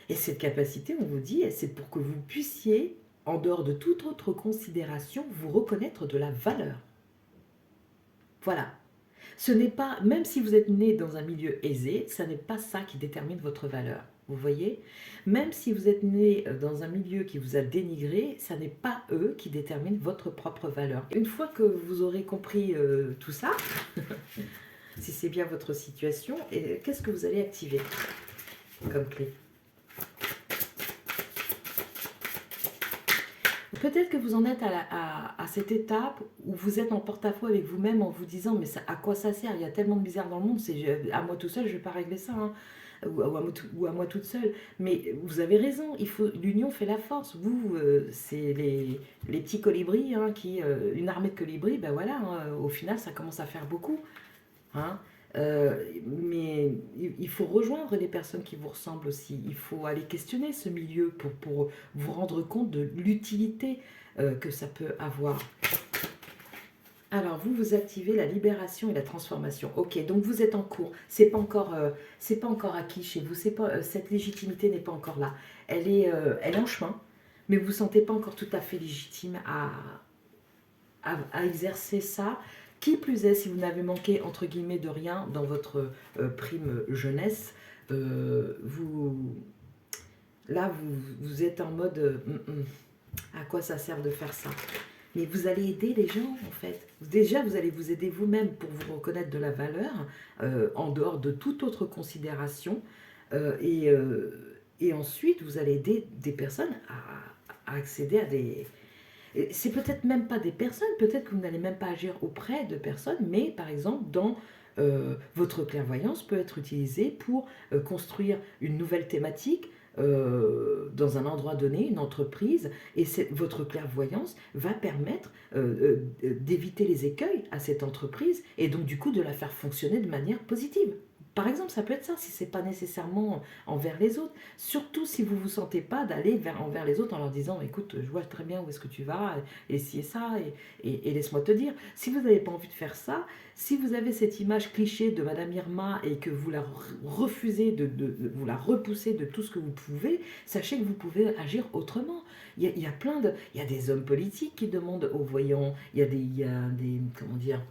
Et cette capacité, on vous dit, c'est pour que vous puissiez, en dehors de toute autre considération, vous reconnaître de la valeur. Voilà. Ce n'est pas, même si vous êtes né dans un milieu aisé, ça n'est pas ça qui détermine votre valeur. Vous voyez? Même si vous êtes né dans un milieu qui vous a dénigré, ça n'est pas eux qui déterminent votre propre valeur. Une fois que vous aurez compris tout ça, si c'est bien votre situation, qu'est-ce que vous allez activer comme clé? Peut-être que vous en êtes à cette étape où vous êtes en porte-à-faux avec vous-même en vous disant mais à quoi ça sert? Il y a tellement de misère dans le monde, à moi tout seul je ne vais pas régler ça, hein, ou à moi toute seule. Mais vous avez raison, l'union fait la force. Vous, c'est les petits colibris, hein, une armée de colibris, ben voilà, hein, au final ça commence à faire beaucoup. Hein. Mais il faut rejoindre les personnes qui vous ressemblent aussi. Il faut aller questionner ce milieu pour vous rendre compte de l'utilité que ça peut avoir. Alors, vous activez la libération et la transformation. Ok, donc vous êtes en cours. C'est pas encore acquis chez vous. Cette légitimité n'est pas encore là. Elle est en chemin, mais vous ne vous sentez pas encore tout à fait légitime à exercer ça. Qui plus est, si vous n'avez manqué, entre guillemets, de rien dans votre prime jeunesse, là, vous êtes en mode à quoi ça sert de faire ça? Mais vous allez aider les gens, en fait. Déjà, vous allez vous aider vous-même pour vous reconnaître de la valeur, en dehors de toute autre considération. Et ensuite, vous allez aider des personnes à accéder à des... C'est peut-être même pas des personnes, peut-être que vous n'allez même pas agir auprès de personnes, mais par exemple dans votre clairvoyance peut être utilisée pour construire une nouvelle thématique dans un endroit donné, une entreprise, et votre clairvoyance va permettre d'éviter les écueils à cette entreprise et donc du coup de la faire fonctionner de manière positive. Par exemple, ça peut être ça, si ce n'est pas nécessairement envers les autres. Surtout si vous ne vous sentez pas d'aller envers les autres en leur disant écoute, je vois très bien où est-ce que tu vas, et ci et ça, et laisse-moi te dire. Si vous n'avez pas envie de faire ça, si vous avez cette image cliché de Madame Irma et que vous la refusez, vous la repoussez de tout ce que vous pouvez, sachez que vous pouvez agir autrement. Il y a plein de, il y a des hommes politiques qui demandent aux voyants, il y a des comment dire,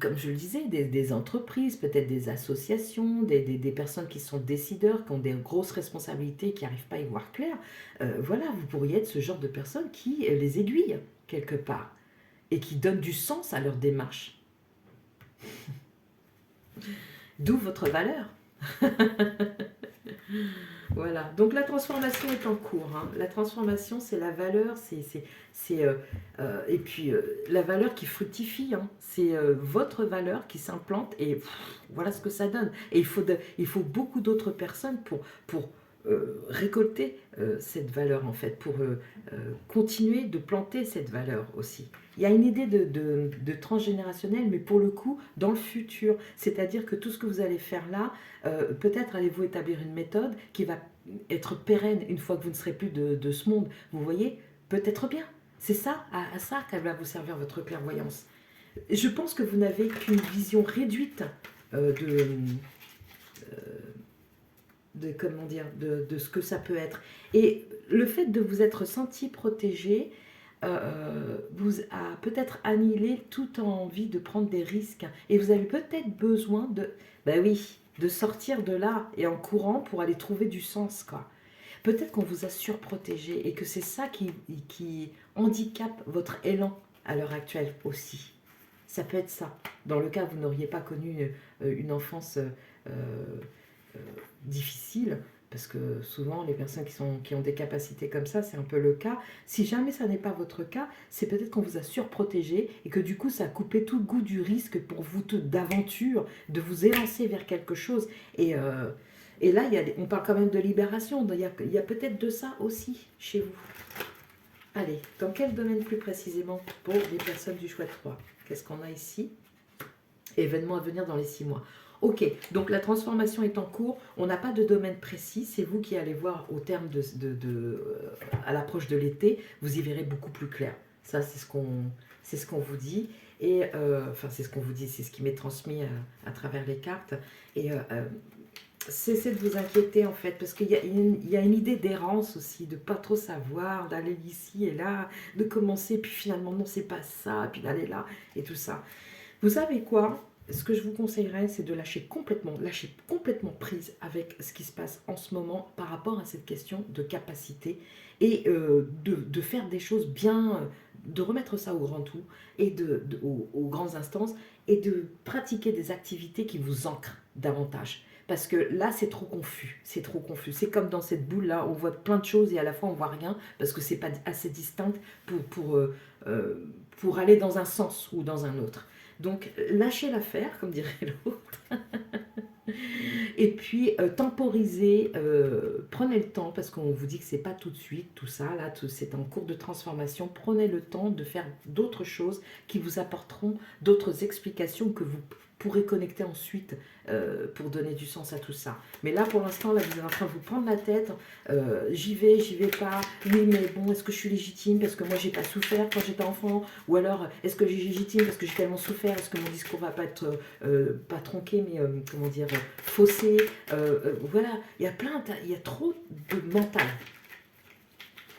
comme je le disais, des entreprises, peut-être des associations, des personnes qui sont décideurs, qui ont des grosses responsabilités, qui n'arrivent pas à y voir clair. Voilà, vous pourriez être ce genre de personne qui les aiguille quelque part et qui donne du sens à leur démarche. D'où votre valeur. Voilà, donc la transformation est en cours. Hein. La transformation, c'est la valeur, et puis la valeur qui fructifie. Hein. C'est votre valeur qui s'implante et voilà ce que ça donne. Et il faut beaucoup d'autres personnes pour récolter cette valeur en fait, pour continuer de planter cette valeur aussi. Il y a une idée de transgénérationnel, mais pour le coup, dans le futur. C'est-à-dire que tout ce que vous allez faire là, peut-être allez-vous établir une méthode qui va être pérenne une fois que vous ne serez plus de ce monde. Vous voyez, peut-être bien. C'est ça, à ça qu'elle va vous servir votre clairvoyance. Je pense que vous n'avez qu'une vision réduite comment dire, de ce que ça peut être. Et le fait de vous être senti protégé vous a peut-être annihilé toute envie de prendre des risques. Et vous avez peut-être besoin ben oui, de sortir de là et en courant pour aller trouver du sens, quoi. Peut-être qu'on vous a surprotégé et que c'est ça qui handicape votre élan à l'heure actuelle aussi. Ça peut être ça. Dans le cas où vous n'auriez pas connu une enfance difficile, parce que souvent les personnes qui ont des capacités comme ça, c'est un peu le cas. Si jamais ça n'est pas votre cas, c'est peut-être qu'on vous a surprotégé et que du coup ça a coupé tout le goût du risque pour vous d'aventure, de vous élancer vers quelque chose. Et là, on parle quand même de libération, il y a peut-être de ça aussi chez vous. Allez, dans quel domaine plus précisément pour les personnes du choix 3? Qu'est-ce qu'on a ici? Événements à venir dans les 6 mois. Ok, donc la transformation est en cours, on n'a pas de domaine précis, c'est vous qui allez voir au terme à l'approche de l'été, vous y verrez beaucoup plus clair. Ça, c'est ce qu'on vous dit, et enfin c'est ce qu'on vous dit, c'est ce qui m'est transmis à travers les cartes, et cessez de vous inquiéter en fait, parce qu'il y a une idée d'errance aussi, de pas trop savoir, d'aller ici et là, de commencer, puis finalement non c'est pas ça, puis d'aller là, et tout ça. Vous savez quoi? Ce que je vous conseillerais, c'est de lâcher complètement prise avec ce qui se passe en ce moment par rapport à cette question de capacité et de faire des choses bien, de remettre ça au grand tout et aux grandes instances et de pratiquer des activités qui vous ancrent davantage. Parce que là, c'est trop confus, c'est trop confus. C'est comme dans cette boule-là, on voit plein de choses et à la fois on voit rien parce que c'est pas assez distinct pour aller dans un sens ou dans un autre. Donc, lâchez l'affaire, comme dirait l'autre. Et puis, temporisez, prenez le temps, parce qu'on vous dit que c'est pas tout de suite, tout ça, là, c'est en cours de transformation. Prenez le temps de faire d'autres choses qui vous apporteront d'autres explications que vous pourrez connecter ensuite pour donner du sens à tout ça. Mais là, pour l'instant, là, vous êtes en train de vous prendre la tête. J'y vais pas. Oui, mais bon, est-ce que je suis légitime parce que moi, j'ai pas souffert quand j'étais enfant? Ou alors, est-ce que j'ai légitime parce que j'ai tellement souffert? Est-ce que mon discours va pas être, pas tronqué, mais comment dire, faussé? Voilà, il y a trop de mental.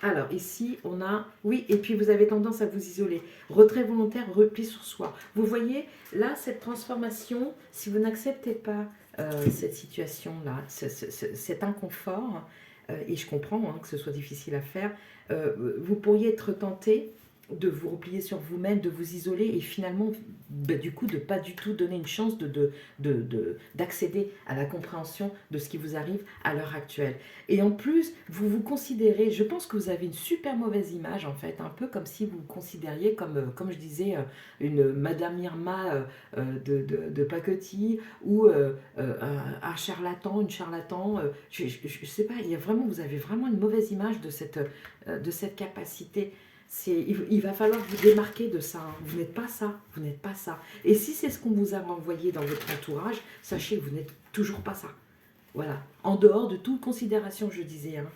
Alors ici, on a, oui, et puis vous avez tendance à vous isoler. Retrait volontaire, repli sur soi. Vous voyez, là, cette transformation, si vous n'acceptez pas cette situation-là, cet inconfort, et je comprends hein, que ce soit difficile à faire, vous pourriez être tenté de vous replier sur vous-même, de vous isoler et finalement, du coup, de ne pas du tout donner une chance d'accéder à la compréhension de ce qui vous arrive à l'heure actuelle. Et en plus, vous vous considérez, je pense que vous avez une super mauvaise image en fait, un peu comme si vous vous considériez comme je disais, une Madame Irma de pacotille ou un charlatan, une charlatan. Je ne sais pas, vous avez vraiment une mauvaise image de cette capacité. Il va falloir vous démarquer de ça. Hein. Vous n'êtes pas ça. Vous n'êtes pas ça. Et si c'est ce qu'on vous a renvoyé dans votre entourage, sachez que vous n'êtes toujours pas ça. Voilà. En dehors de toute considération, je disais. Hein,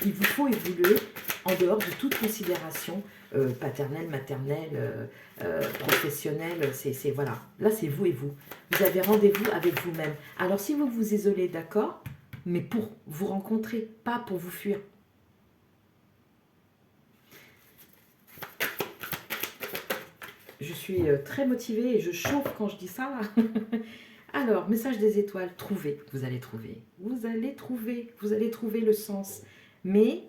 il vous faut évoluer en dehors de toute considération paternelle, maternelle, professionnelle. Voilà. Là, c'est vous et vous. Vous avez rendez-vous avec vous-même. Alors, si vous vous isolez, d'accord, mais pour vous rencontrer, pas pour vous fuir. Je suis très motivée et je chauffe quand je dis ça. Alors, message des étoiles, trouvez, vous allez trouver, vous allez trouver, vous allez trouver le sens. Mais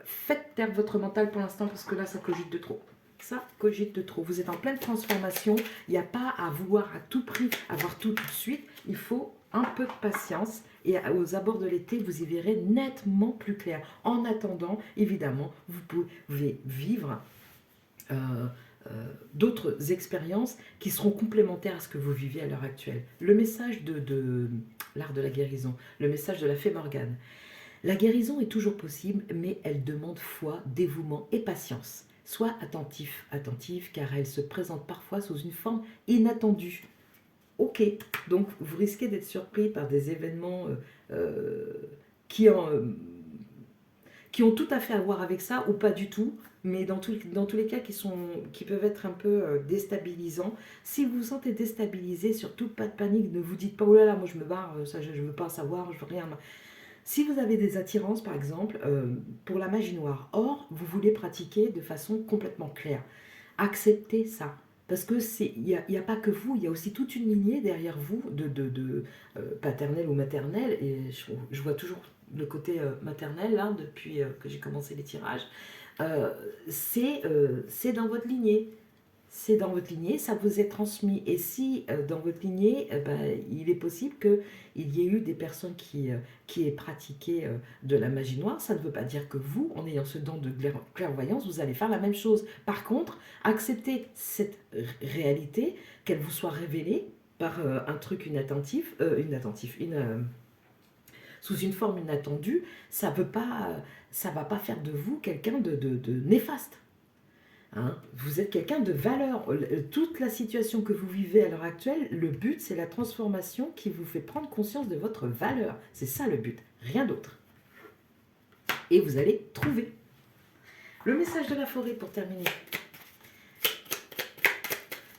faites taire votre mental pour l'instant parce que là, ça cogite de trop. Ça cogite de trop. Vous êtes en pleine transformation. Il n'y a pas à vouloir à tout prix avoir tout de suite. Il faut un peu de patience et aux abords de l'été, vous y verrez nettement plus clair. En attendant, évidemment, vous pouvez vivre d'autres expériences qui seront complémentaires à ce que vous vivez à l'heure actuelle. Le message de l'art de la guérison, le message de la fée Morgane. La guérison est toujours possible, mais elle demande foi, dévouement et patience. Sois attentif, attentive, car elle se présente parfois sous une forme inattendue. Ok, donc vous risquez d'être surpris par des événements qui ont tout à fait à voir avec ça ou pas du tout, mais dans tous les cas qui peuvent être un peu déstabilisants. Si vous vous sentez déstabilisé, surtout pas de panique, ne vous dites pas « Oh là là, moi je me barre, ça je veux pas savoir, je veux rien ». Si vous avez des attirances, par exemple, pour la magie noire, or, vous voulez pratiquer de façon complètement claire, acceptez ça. Parce que il n'y a pas que vous, il y a aussi toute une lignée derrière vous de paternelle ou maternelle, et je vois toujours le côté maternel là, depuis que j'ai commencé les tirages. C'est dans votre lignée. C'est dans votre lignée, ça vous est transmis. Et si dans votre lignée, il est possible qu'il y ait eu des personnes qui aient pratiqué de la magie noire, ça ne veut pas dire que vous, en ayant ce don de clairvoyance, vous allez faire la même chose. Par contre, acceptez cette réalité, qu'elle vous soit révélée par un truc sous une forme inattendue, ça ne va pas faire de vous quelqu'un de néfaste. Hein, vous êtes quelqu'un de valeur. Toute la situation que vous vivez à l'heure actuelle, le but, c'est la transformation qui vous fait prendre conscience de votre valeur. C'est ça le but, rien d'autre. Et vous allez trouver. Le message de la forêt pour terminer.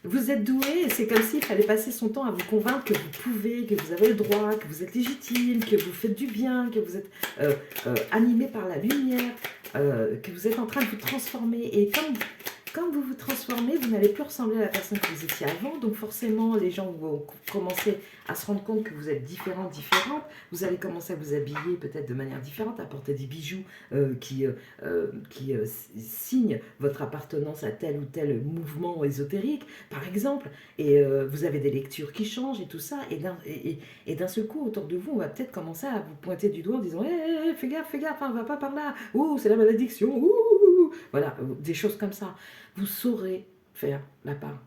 Vous êtes doué et c'est comme s'il fallait passer son temps à vous convaincre que vous pouvez, que vous avez le droit, que vous êtes légitime, que vous faites du bien, que vous êtes animé par la lumière, que vous êtes en train de vous transformer. Et quand vous vous transformez, vous n'allez plus ressembler à la personne que vous étiez avant. Donc forcément, les gens vont commencer à se rendre compte que vous êtes différente. Vous allez commencer à vous habiller peut-être de manière différente, à porter des bijoux qui signent votre appartenance à tel ou tel mouvement ésotérique, par exemple. Et vous avez des lectures qui changent et tout ça. Et d'un seul coup, autour de vous, on va peut-être commencer à vous pointer du doigt en disant hey, fais gaffe, hein, va pas par là. Oh, c'est la malédiction. Ouh. Voilà, des choses comme ça. Vous saurez faire la part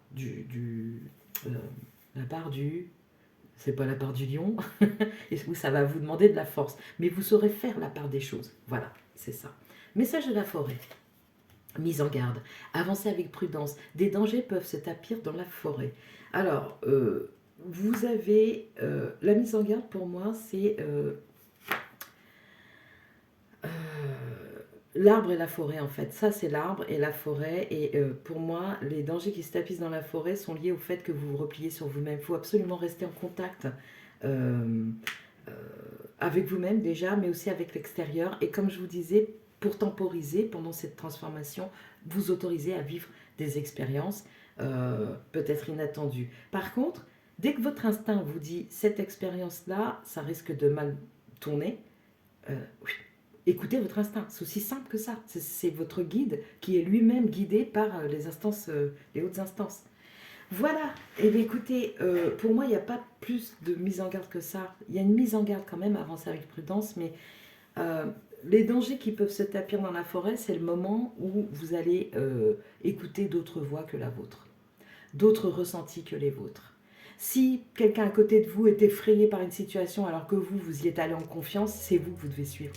c'est pas la part du lion, et ça va vous demander de la force, mais vous saurez faire la part des choses. Voilà, c'est ça. Message de la forêt. Mise en garde. Avancez avec prudence. Des dangers peuvent se tapir dans la forêt. Alors, vous avez la mise en garde pour moi, c'est l'arbre et la forêt en fait. Ça c'est l'arbre et la forêt. Et pour moi, les dangers qui se tapissent dans la forêt sont liés au fait que vous vous repliez sur vous-même. Il faut absolument rester en contact avec vous-même déjà, mais aussi avec l'extérieur. Et comme je vous disais, pour temporiser pendant cette transformation, vous autorisez à vivre des expériences peut-être inattendues. Par contre, dès que votre instinct vous dit cette expérience-là, ça risque de mal tourner, oui, écoutez votre instinct. C'est aussi simple que ça. C'est votre guide qui est lui-même guidé par les instances, les hautes instances. Voilà. Et bien écoutez, pour moi, il n'y a pas plus de mise en garde que ça. Il y a une mise en garde quand même, avancer avec prudence, mais euh, les dangers qui peuvent se tapir dans la forêt, c'est le moment où vous allez écouter d'autres voix que la vôtre, d'autres ressentis que les vôtres. Si quelqu'un à côté de vous est effrayé par une situation alors que vous, vous y êtes allé en confiance, c'est vous que vous devez suivre.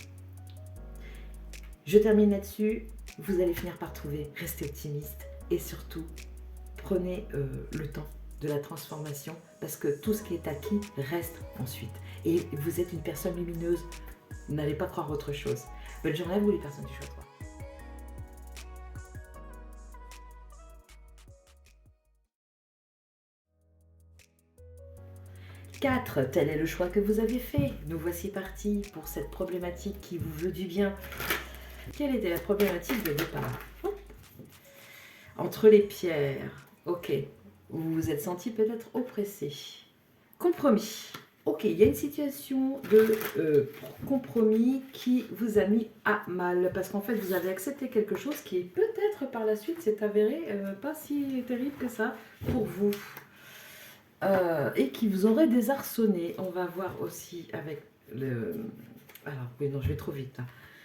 Je termine là-dessus. Vous allez finir par trouver, restez optimiste et surtout, prenez le temps de la transformation parce que tout ce qui est acquis reste ensuite. Et vous êtes une personne lumineuse, n'allez pas croire autre chose. Belle journée à vous les personnes du choix 3. 4. Tel est le choix que vous avez fait. Nous voici partis pour cette problématique qui vous veut du bien. Quelle était la problématique de départ? Entre les pierres. Ok. Vous vous êtes senti peut-être oppressé. Compromis. Ok, il y a une situation de compromis qui vous a mis à mal. Parce qu'en fait, vous avez accepté quelque chose qui peut-être par la suite s'est avéré pas si terrible que ça pour vous. Et qui vous aurait désarçonné. On va voir aussi avec le... Alors, oui, non, je vais trop vite. Là.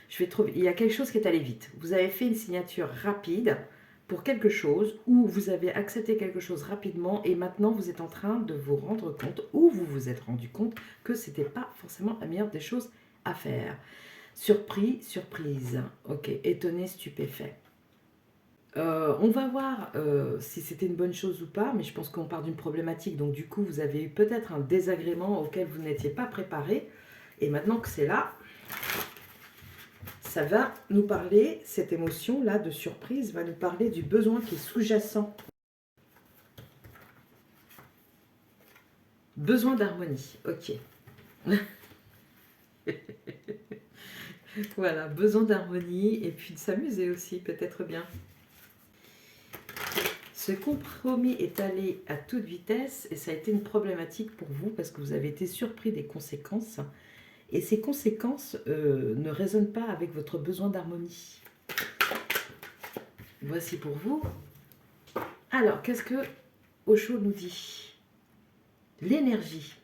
Je vais trop vite. Il y a quelque chose qui est allé vite. Vous avez fait une signature rapide pour quelque chose, ou vous avez accepté quelque chose rapidement, et maintenant vous êtes en train de vous rendre compte, ou vous vous êtes rendu compte, que ce n'était pas forcément la meilleure des choses à faire. Surpris, surprise. Ok, étonné, stupéfait. On va voir si c'était une bonne chose ou pas, mais je pense qu'on part d'une problématique. Donc du coup, vous avez eu peut-être un désagrément auquel vous n'étiez pas préparé. Et maintenant que c'est là, ça va nous parler, cette émotion-là de surprise va nous parler du besoin qui est sous-jacent. Besoin d'harmonie, ok. Voilà, besoin d'harmonie et puis de s'amuser aussi, peut-être bien. Ce compromis est allé à toute vitesse et ça a été une problématique pour vous parce que vous avez été surpris des conséquences. Et ces conséquences ne résonnent pas avec votre besoin d'harmonie. Voici pour vous. Alors, qu'est-ce que Osho nous dit? L'énergie.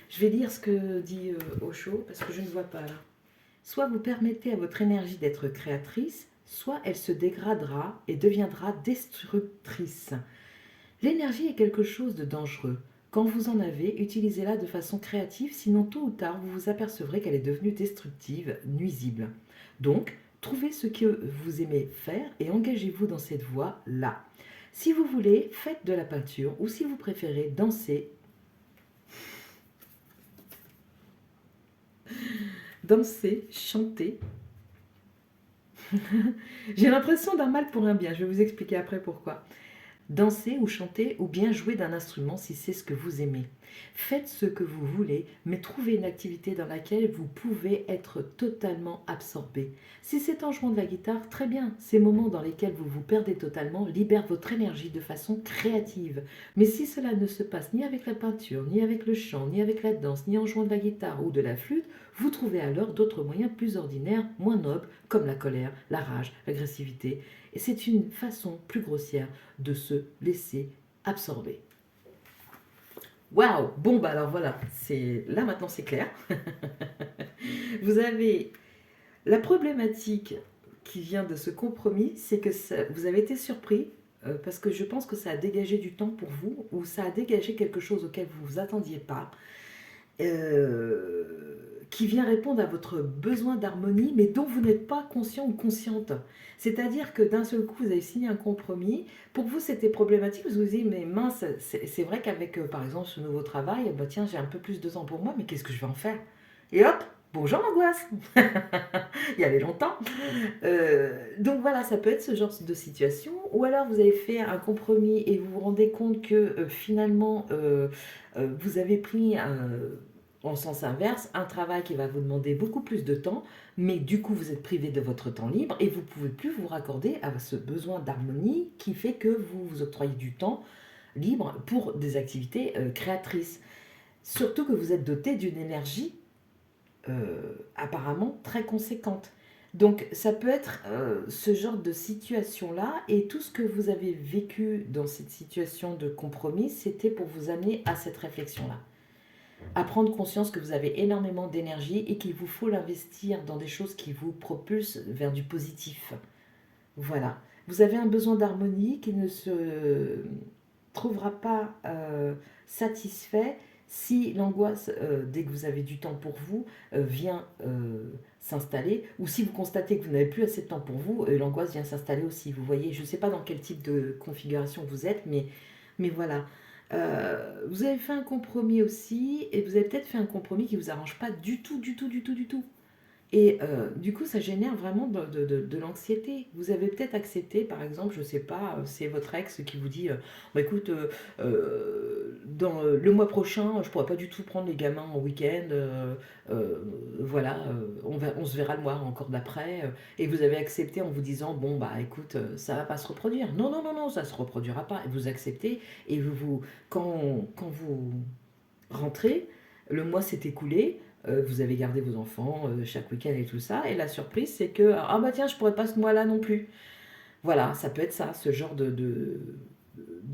Je vais lire ce que dit Osho parce que je ne vois pas là. Soit vous permettez à votre énergie d'être créatrice, soit elle se dégradera et deviendra destructrice. L'énergie est quelque chose de dangereux. Quand vous en avez, utilisez-la de façon créative, sinon tôt ou tard, vous vous apercevrez qu'elle est devenue destructive, nuisible. Donc, trouvez ce que vous aimez faire et engagez-vous dans cette voie-là. Si vous voulez, faites de la peinture ou si vous préférez, dansez. Dansez, chantez. J'ai l'impression d'un mal pour un bien, je vais vous expliquer après pourquoi. Danser ou chanter ou bien jouer d'un instrument si c'est ce que vous aimez. Faites ce que vous voulez, mais trouvez une activité dans laquelle vous pouvez être totalement absorbé. Si c'est en jouant de la guitare, très bien. Ces moments dans lesquels vous vous perdez totalement libèrent votre énergie de façon créative. Mais si cela ne se passe ni avec la peinture, ni avec le chant, ni avec la danse, ni en jouant de la guitare ou de la flûte, vous trouvez alors d'autres moyens plus ordinaires, moins nobles, comme la colère, la rage, l'agressivité. Et c'est une façon plus grossière de se laisser absorber. Waouh! Bon, bah alors voilà, là maintenant c'est clair. Vous avez la problématique qui vient de ce compromis, c'est que vous avez été surpris parce que je pense que ça a dégagé du temps pour vous ou ça a dégagé quelque chose auquel vous ne vous attendiez pas. Qui vient répondre à votre besoin d'harmonie, mais dont vous n'êtes pas conscient ou consciente. C'est-à-dire que d'un seul coup, vous avez signé un compromis. Pour vous, c'était problématique. Vous vous dites, mais mince, c'est vrai qu'avec, par exemple, ce nouveau travail, bah tiens, j'ai un peu plus de temps pour moi, mais qu'est-ce que je vais en faire? Et hop, bonjour l'angoisse. Il y avait longtemps. Donc voilà, ça peut être ce genre de situation. Ou alors vous avez fait un compromis et vous vous rendez compte que finalement, vous avez pris en sens inverse, un travail qui va vous demander beaucoup plus de temps, mais du coup vous êtes privé de votre temps libre et vous ne pouvez plus vous raccorder à ce besoin d'harmonie qui fait que vous vous octroyez du temps libre pour des activités créatrices. Surtout que vous êtes doté d'une énergie apparemment très conséquente. Donc ça peut être ce genre de situation-là, et tout ce que vous avez vécu dans cette situation de compromis, c'était pour vous amener à cette réflexion-là. À prendre conscience que vous avez énormément d'énergie et qu'il vous faut l'investir dans des choses qui vous propulsent vers du positif. Voilà. Vous avez un besoin d'harmonie qui ne se trouvera pas satisfait si l'angoisse, dès que vous avez du temps pour vous, vient s'installer, ou si vous constatez que vous n'avez plus assez de temps pour vous, l'angoisse vient s'installer aussi. Vous voyez, je ne sais pas dans quel type de configuration vous êtes, mais voilà. Vous avez fait un compromis aussi, et vous avez peut-être fait un compromis qui ne vous arrange pas du tout, du tout, du tout, du tout. Et du coup, ça génère vraiment de l'anxiété. Vous avez peut-être accepté, par exemple, je ne sais pas, c'est votre ex qui vous dit bah, écoute, dans le mois prochain, je ne pourrai pas du tout prendre les gamins en week-end. Voilà, on se verra le mois encore d'après. Et vous avez accepté en vous disant bon, bah écoute, ça ne va pas se reproduire. Non, non, non, non, ça ne se reproduira pas. Et vous acceptez, et quand vous rentrez, le mois s'est écoulé, vous avez gardé vos enfants chaque week-end et tout ça, et la surprise c'est que, ah bah tiens, je pourrais pas ce mois-là non plus. Voilà, ça peut être ça, ce genre de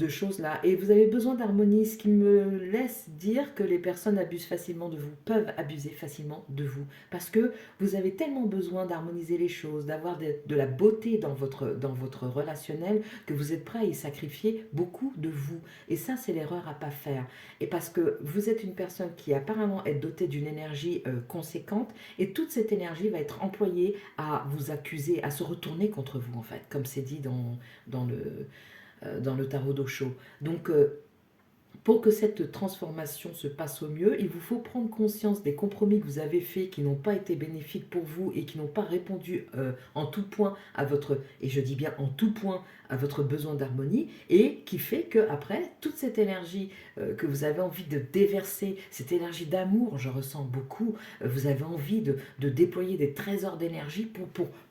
choses-là. Et vous avez besoin d'harmonie, ce qui me laisse dire que les personnes abusent facilement de vous, peuvent abuser facilement de vous. Parce que vous avez tellement besoin d'harmoniser les choses, d'avoir de la beauté dans votre relationnel, que vous êtes prêt à y sacrifier beaucoup de vous. Et ça, c'est l'erreur à pas faire. Et parce que vous êtes une personne qui apparemment est dotée d'une énergie conséquente, et toute cette énergie va être employée à vous accuser, à se retourner contre vous, en fait, comme c'est dit dans le tarot d'Osho. Donc, pour que cette transformation se passe au mieux, il vous faut prendre conscience des compromis que vous avez faits qui n'ont pas été bénéfiques pour vous et qui n'ont pas répondu en tout point à votre, et je dis bien en tout point, à votre besoin d'harmonie, et qui fait que après toute cette énergie que vous avez envie de déverser, cette énergie d'amour, je ressens beaucoup, vous avez envie de déployer des trésors d'énergie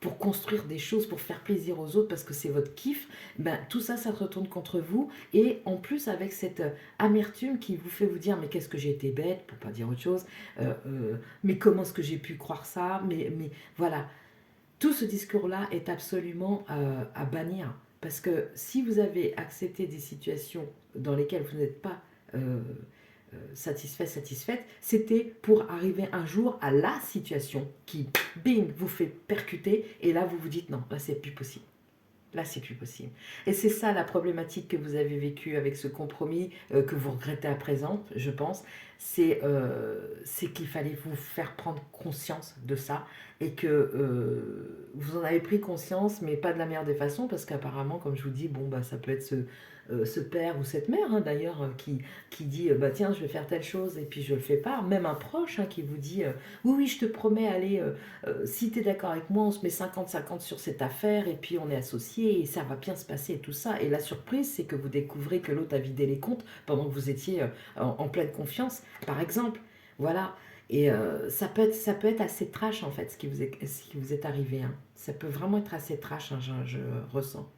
pour construire des choses, pour faire plaisir aux autres parce que c'est votre kiff, ben, tout ça, ça se retourne contre vous, et en plus avec cette amertume qui vous fait vous dire mais qu'est-ce que j'ai été bête, pour pas dire autre chose, mais comment est-ce que j'ai pu croire ça, mais voilà, tout ce discours-là est absolument à bannir. Parce que si vous avez accepté des situations dans lesquelles vous n'êtes pas satisfait, satisfaite, c'était pour arriver un jour à la situation qui, bing, vous fait percuter, et là vous vous dites non, là c'est plus possible. Là, c'est plus possible. Et c'est ça la problématique que vous avez vécue avec ce compromis, que vous regrettez à présent, je pense. C'est qu'il fallait vous faire prendre conscience de ça, et que vous en avez pris conscience, mais pas de la meilleure des façons, parce qu'apparemment, comme je vous dis, bon, bah, ça peut être ce père ou cette mère, hein, d'ailleurs, qui dit bah, tiens, je vais faire telle chose et puis je le fais pas. Même un proche qui vous dit oui, oui, je te promets, allez, si tu es d'accord avec moi, on se met 50-50 sur cette affaire et puis on est associés et ça va bien se passer et tout ça. Et la surprise, c'est que vous découvrez que l'autre a vidé les comptes pendant que vous étiez en pleine confiance, par exemple. Voilà. Et ça peut être assez trash en fait ce qui vous est arrivé. Hein. Ça peut vraiment être assez trash, hein, je ressens.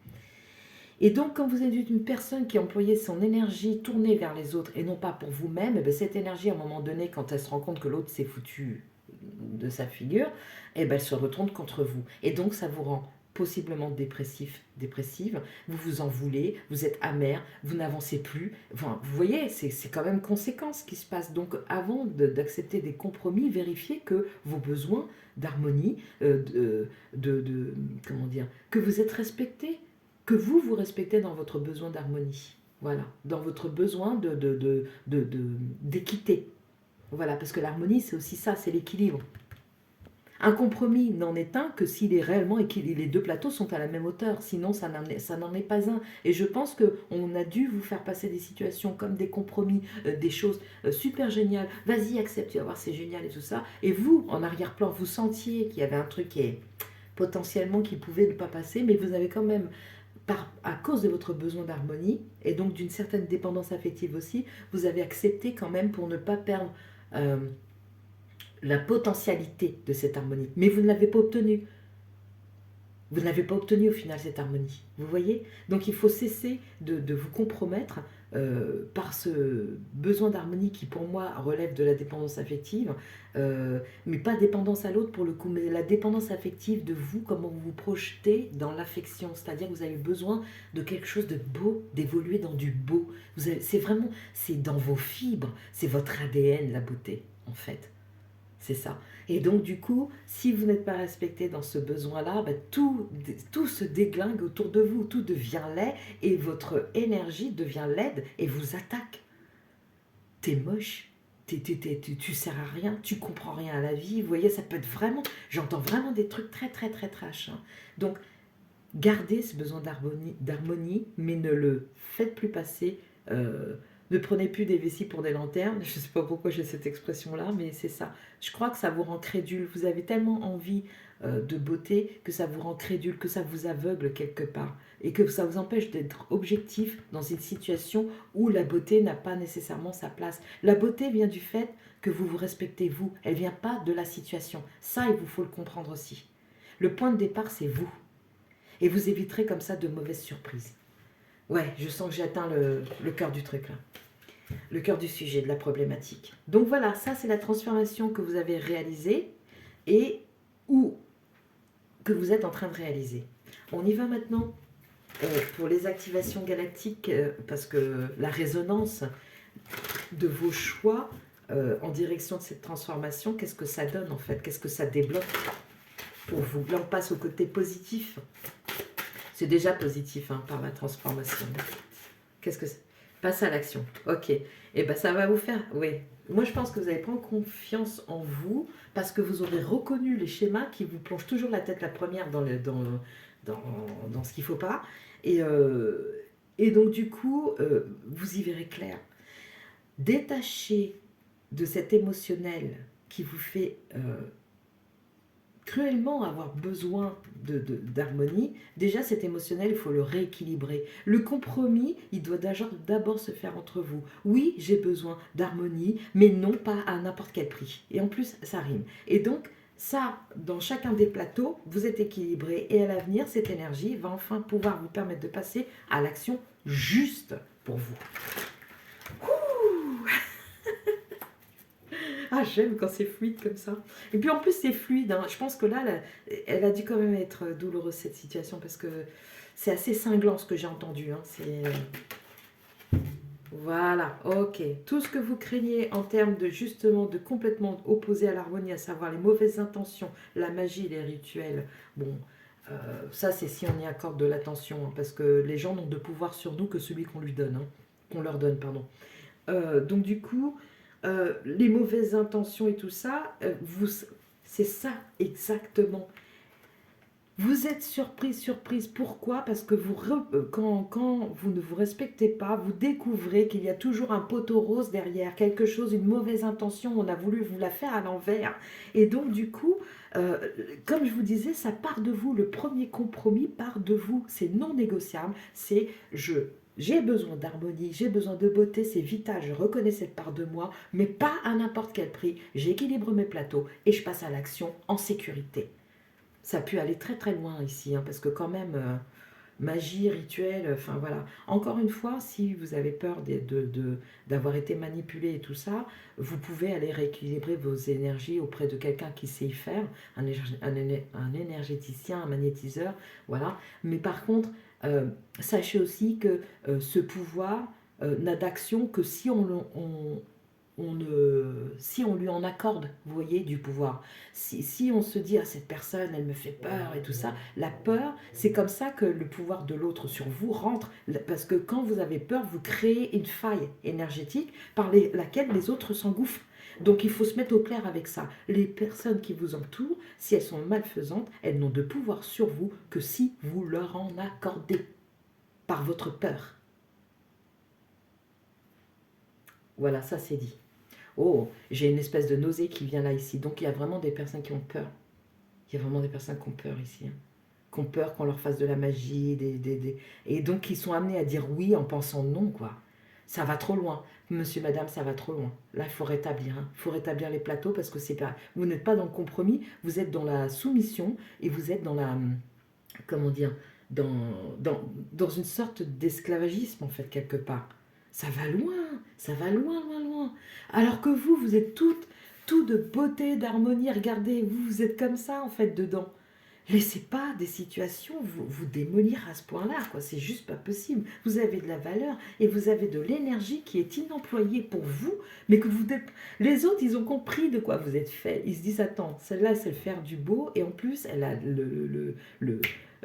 Et donc, quand vous êtes une personne qui employait son énergie tournée vers les autres et non pas pour vous-même, eh bien, cette énergie, à un moment donné, quand elle se rend compte que l'autre s'est foutu de sa figure, eh bien, elle se retourne contre vous. Et donc, ça vous rend possiblement dépressif, dépressive, vous vous en voulez, vous êtes amer, vous n'avancez plus. Enfin, vous voyez, c'est quand même conséquent ce qui se passe. Donc, avant d'accepter des compromis, vérifiez que vos besoins d'harmonie, comment dire, que vous êtes respectés, que vous respectez dans votre besoin d'harmonie. Voilà, dans votre besoin d'équité. Voilà, parce que l'harmonie, c'est aussi ça, c'est l'équilibre. Un compromis n'en est un que s'il est réellement équilibré. Les deux plateaux sont à la même hauteur, sinon ça n'en est pas un. Et je pense qu'on a dû vous faire passer des situations comme des compromis, des choses super géniales. Vas-y, accepte, tu vas voir, c'est génial et tout ça. Et vous, en arrière-plan, vous sentiez qu'il y avait un truc qui est potentiellement qui pouvait ne pas passer, mais vous avez quand même à cause de votre besoin d'harmonie et donc d'une certaine dépendance affective aussi, vous avez accepté quand même pour ne pas perdre la potentialité de cette harmonie. Mais vous ne l'avez pas obtenue. Vous n'avez pas obtenu au final cette harmonie. Vous voyez? Donc il faut cesser de vous compromettre par ce besoin d'harmonie qui pour moi relève de la dépendance affective, mais pas dépendance à l'autre pour le coup, mais la dépendance affective de vous, comment vous vous projetez dans l'affection. C'est-à-dire que vous avez besoin de quelque chose de beau, d'évoluer dans du beau. C'est vraiment, c'est dans vos fibres, c'est votre ADN, la beauté, en fait. C'est ça. Et donc, du coup, si vous n'êtes pas respecté dans ce besoin-là, bah, tout se déglingue autour de vous, tout devient laid et votre énergie devient laide et vous attaque. T'es moche, tu sers à rien, tu comprends rien à la vie. Vous voyez, ça peut être vraiment, j'entends vraiment des trucs très, très, très trash, hein. Donc, gardez ce besoin d'harmonie, mais ne le faites plus passer. Ne prenez plus des vessies pour des lanternes. Je ne sais pas pourquoi j'ai cette expression-là, mais c'est ça. Je crois que ça vous rend crédule. Vous avez tellement envie de beauté que ça vous rend crédule, que ça vous aveugle quelque part. Et que ça vous empêche d'être objectif dans une situation où la beauté n'a pas nécessairement sa place. La beauté vient du fait que vous vous respectez vous. Elle ne vient pas de la situation. Ça, il vous faut le comprendre aussi. Le point de départ, c'est vous. Et vous éviterez comme ça de mauvaises surprises. Ouais, je sens que j'ai atteint le cœur du truc là. Le cœur du sujet, de la problématique. Donc voilà, ça c'est la transformation que vous avez réalisée et ou que vous êtes en train de réaliser. On y va maintenant pour les activations galactiques parce que la résonance de vos choix en direction de cette transformation, qu'est-ce que ça donne en fait? Qu'est-ce que ça débloque pour vous? Là on passe au côté positif. C'est déjà positif hein, par la transformation. Qu'est-ce que c'est? Passe à l'action. Ok. Et bien ça va vous faire. Oui. Moi je pense que vous allez prendre confiance en vous parce que vous aurez reconnu les schémas qui vous plongent toujours la tête la première dans ce qu'il ne faut pas. Et donc du coup, vous y verrez clair. Détachez de cet émotionnel qui vous fait cruellement avoir besoin d'harmonie, déjà cet émotionnel, il faut le rééquilibrer. Le compromis, il doit d'abord se faire entre vous. Oui, j'ai besoin d'harmonie, mais non pas à n'importe quel prix. Et en plus, ça rime. Et donc, ça, dans chacun des plateaux, vous êtes équilibré. Et à l'avenir, cette énergie va enfin pouvoir vous permettre de passer à l'action juste pour vous. Ah, j'aime quand c'est fluide comme ça. Et puis en plus, c'est fluide, hein. Je pense que là, elle a dû quand même être douloureuse cette situation parce que c'est assez cinglant ce que j'ai entendu, hein. Voilà, ok. Tout ce que vous craignez en termes de justement de complètement opposé à l'harmonie, à savoir les mauvaises intentions, la magie, les rituels, bon, ça c'est si on y accorde de l'attention, hein, parce que les gens n'ont de pouvoir sur nous que celui qu'on lui donne, hein, qu'on leur donne, pardon. Donc du coup, les mauvaises intentions et tout ça, c'est ça exactement. Vous êtes surprise. Pourquoi? Parce que quand vous ne vous respectez pas, vous découvrez qu'il y a toujours un poteau rose derrière, quelque chose, une mauvaise intention, on a voulu vous la faire à l'envers. Et donc du coup, comme je vous disais, ça part de vous. Le premier compromis part de vous. C'est non négociable. C'est j'ai besoin d'harmonie, j'ai besoin de beauté, c'est vital, je reconnais cette part de moi, mais pas à n'importe quel prix. J'équilibre mes plateaux et je passe à l'action en sécurité. Ça a pu aller très très loin ici, hein, parce que quand même, magie, rituel, enfin voilà. Encore une fois, si vous avez peur d'avoir été manipulé et tout ça, vous pouvez aller rééquilibrer vos énergies auprès de quelqu'un qui sait y faire, un énergéticien, un magnétiseur, voilà. Mais par contre, sachez aussi que ce pouvoir n'a d'action que si si on lui en accorde, vous voyez, du pouvoir. Si on se dit, ah, cette personne, elle me fait peur et tout ça, la peur, c'est comme ça que le pouvoir de l'autre sur vous rentre, parce que quand vous avez peur, vous créez une faille énergétique par laquelle les autres s'engouffrent. Donc il faut se mettre au clair avec ça. Les personnes qui vous entourent, si elles sont malfaisantes, elles n'ont de pouvoir sur vous que si vous leur en accordez par votre peur. Voilà, ça c'est dit. Oh, j'ai une espèce de nausée qui vient là ici. Donc il y a vraiment des personnes qui ont peur. Il y a vraiment des personnes qui ont peur ici, hein. Qui ont peur qu'on leur fasse de la magie. Et donc qui sont amenés à dire oui en pensant non, quoi. Ça va trop loin. Monsieur, madame, ça va trop loin. Là, il faut rétablir, hein. Il faut rétablir les plateaux parce que c'est pas, vous n'êtes pas dans le compromis, vous êtes dans la soumission et vous êtes dans comment dire, dans une sorte d'esclavagisme, en fait, quelque part. Ça va loin, loin, loin. Alors que vous êtes tout de beauté, d'harmonie. Regardez, vous êtes comme ça, en fait, dedans. Laissez pas des situations vous démolir à ce point-là, quoi. C'est juste pas possible. Vous avez de la valeur et vous avez de l'énergie qui est inemployée pour vous, mais que les autres, ils ont compris de quoi vous êtes fait. Ils se disent, attends, celle-là, elle sait faire du beau et en plus, elle a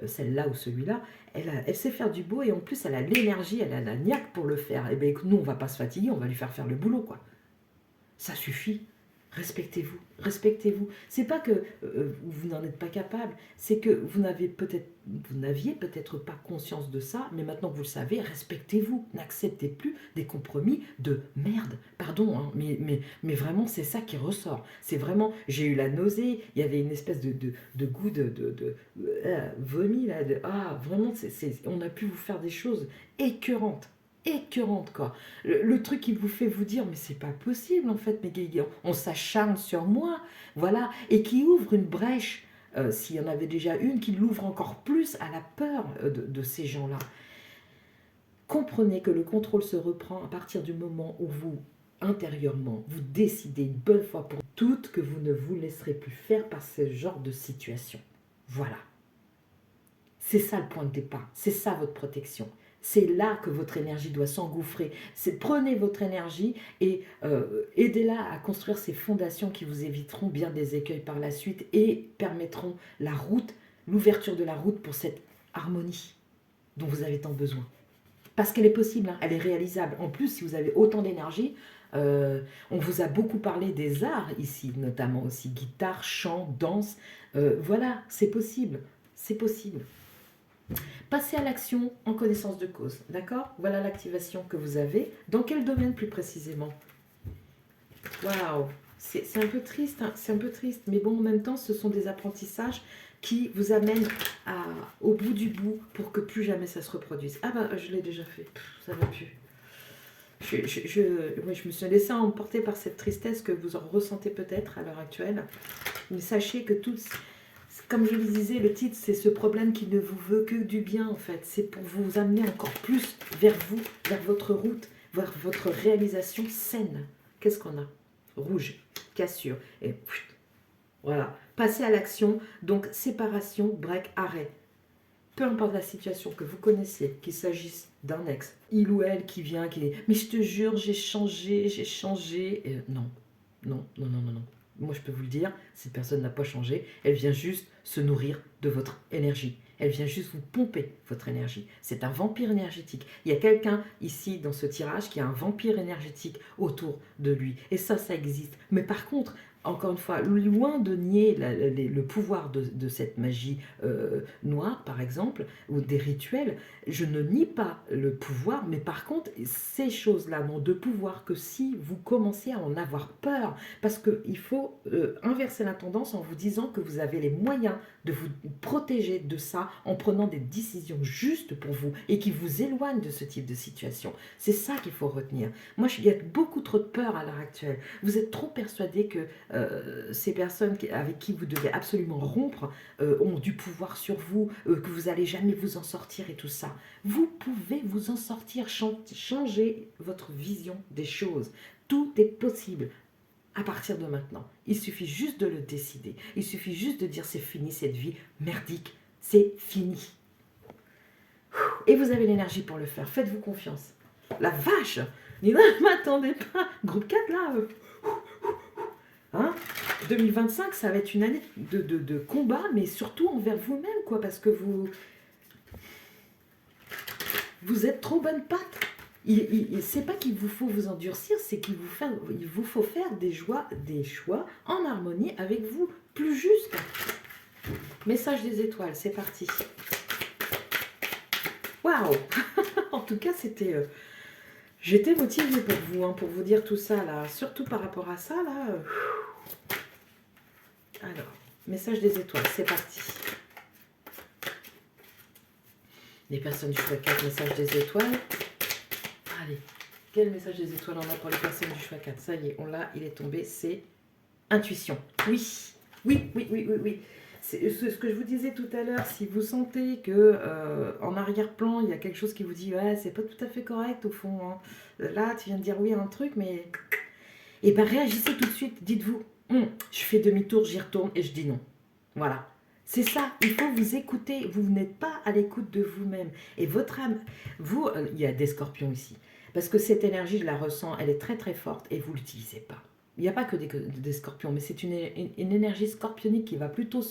celle-là ou celui-là, elle sait faire du beau et en plus, elle a l'énergie, elle a la niaque pour le faire. Et bien, nous, on va pas se fatiguer, on va lui faire le boulot, quoi. Ça suffit. Respectez-vous, respectez-vous. C'est pas que vous n'en êtes pas capable, c'est que vous n'aviez peut-être pas conscience de ça, mais maintenant que vous le savez, respectez-vous. N'acceptez plus des compromis de merde. Pardon, hein, mais vraiment, c'est ça qui ressort. C'est vraiment, j'ai eu la nausée, il y avait une espèce de goût de vomi, là. Vraiment, on a pu vous faire des choses écœurante, quoi. Le truc qui vous fait vous dire, mais c'est pas possible, en fait, mais on s'acharne sur moi, voilà, et qui ouvre une brèche, s'il y en avait déjà une, qui l'ouvre encore plus à la peur de ces gens-là. Comprenez que le contrôle se reprend à partir du moment où vous, intérieurement, vous décidez une bonne fois pour toutes que vous ne vous laisserez plus faire par ce genre de situation. Voilà. C'est ça le point de départ, c'est ça votre protection. C'est là que votre énergie doit s'engouffrer. Prenez votre énergie et aidez-la à construire ces fondations qui vous éviteront bien des écueils par la suite et permettront l'ouverture de la route pour cette harmonie dont vous avez tant besoin. Parce qu'elle est possible, hein, elle est réalisable. En plus, si vous avez autant d'énergie, on vous a beaucoup parlé des arts ici, notamment aussi guitare, chant, danse. Voilà, c'est possible. C'est possible. Passez à l'action en connaissance de cause, d'accord? Voilà l'activation que vous avez. Dans quel domaine plus précisément? Waouh, c'est un peu triste, hein, c'est un peu triste. Mais bon, en même temps, ce sont des apprentissages qui vous amènent au bout du bout pour que plus jamais ça se reproduise. Ah ben, je l'ai déjà fait, ça va plus. Je me suis laissée emporter par cette tristesse que vous en ressentez peut-être à l'heure actuelle. Mais sachez que comme je le disais, le titre, c'est ce problème qui ne vous veut que du bien, en fait. C'est pour vous amener encore plus vers vous, vers votre route, vers votre réalisation saine. Qu'est-ce qu'on a? Rouge, cassure. Et voilà. Passez à l'action. Donc, séparation, break, arrêt. Peu importe la situation que vous connaissez, qu'il s'agisse d'un ex, il ou elle qui vient, qui dit « Mais je te jure, j'ai changé, j'ai changé. » Non, non, non, non, non, non. Moi, je peux vous le dire, cette personne n'a pas changé. Elle vient juste se nourrir de votre énergie. Elle vient juste vous pomper votre énergie. C'est un vampire énergétique. Il y a quelqu'un ici, dans ce tirage, qui a un vampire énergétique autour de lui. Et ça existe. Mais par contre, encore une fois, loin de nier le pouvoir de cette magie noire, par exemple, ou des rituels, je ne nie pas le pouvoir, mais par contre, ces choses-là n'ont de pouvoir que si vous commencez à en avoir peur, parce qu'il faut inverser la tendance en vous disant que vous avez les moyens de vous protéger de ça en prenant des décisions justes pour vous et qui vous éloignent de ce type de situation. C'est ça qu'il faut retenir. Moi, il y a beaucoup trop de peur à l'heure actuelle. Vous êtes trop persuadé que ces personnes avec qui vous devez absolument rompre ont du pouvoir sur vous, que vous n'allez jamais vous en sortir et tout ça. Vous pouvez vous en sortir, changer votre vision des choses. Tout est possible à partir de maintenant. Il suffit juste de le décider. Il suffit juste de dire c'est fini cette vie merdique. C'est fini. Et vous avez l'énergie pour le faire. Faites-vous confiance. La vache! Ne m'attendez pas. Groupe 4 là. Hein? 2025, ça va être une année de combat, mais surtout envers vous-même, quoi, parce que vous êtes trop bonne patte. C'est pas qu'il vous faut vous endurcir, c'est qu'il vous faut faire des choix en harmonie avec vous, plus juste. Message des étoiles, c'est parti. Waouh. En tout cas, j'étais motivée pour vous, hein, pour vous dire tout ça, là. Surtout par rapport à ça, là. Alors, message des étoiles, c'est parti. Les personnes du choix 4, message des étoiles. Allez, quel message des étoiles on a pour les personnes du choix 4? Ça y est, il est tombé, c'est intuition. Oui, oui, oui, oui, oui, oui. C'est ce que je vous disais tout à l'heure, si vous sentez que en arrière-plan, il y a quelque chose qui vous dit ouais, c'est pas tout à fait correct au fond, hein. Là, tu viens de dire oui à un truc, mais et ben réagissez tout de suite, dites-vous, je fais demi-tour, j'y retourne et je dis non. Voilà. C'est ça, il faut vous écouter, vous n'êtes pas à l'écoute de vous-même. Et votre âme, vous, il y a des scorpions ici, parce que cette énergie, je la ressens, elle est très très forte et vous ne l'utilisez pas. Il n'y a pas que des scorpions, mais c'est une énergie scorpionique qui va plutôt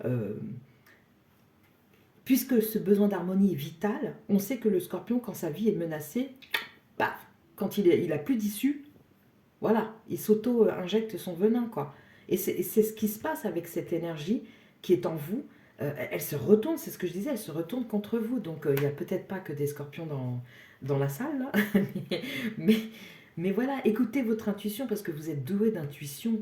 euh, puisque ce besoin d'harmonie est vital, on sait que le scorpion, quand sa vie est menacée, bah, quand il a plus d'issue, voilà, il s'auto-injecte son venin, quoi. Et c'est ce qui se passe avec cette énergie qui est en vous. Elle se retourne, c'est ce que je disais, elle se retourne contre vous. Donc, il n'y a peut-être pas que des scorpions dans la salle, là. mais, mais voilà, écoutez votre intuition parce que vous êtes doué d'intuition,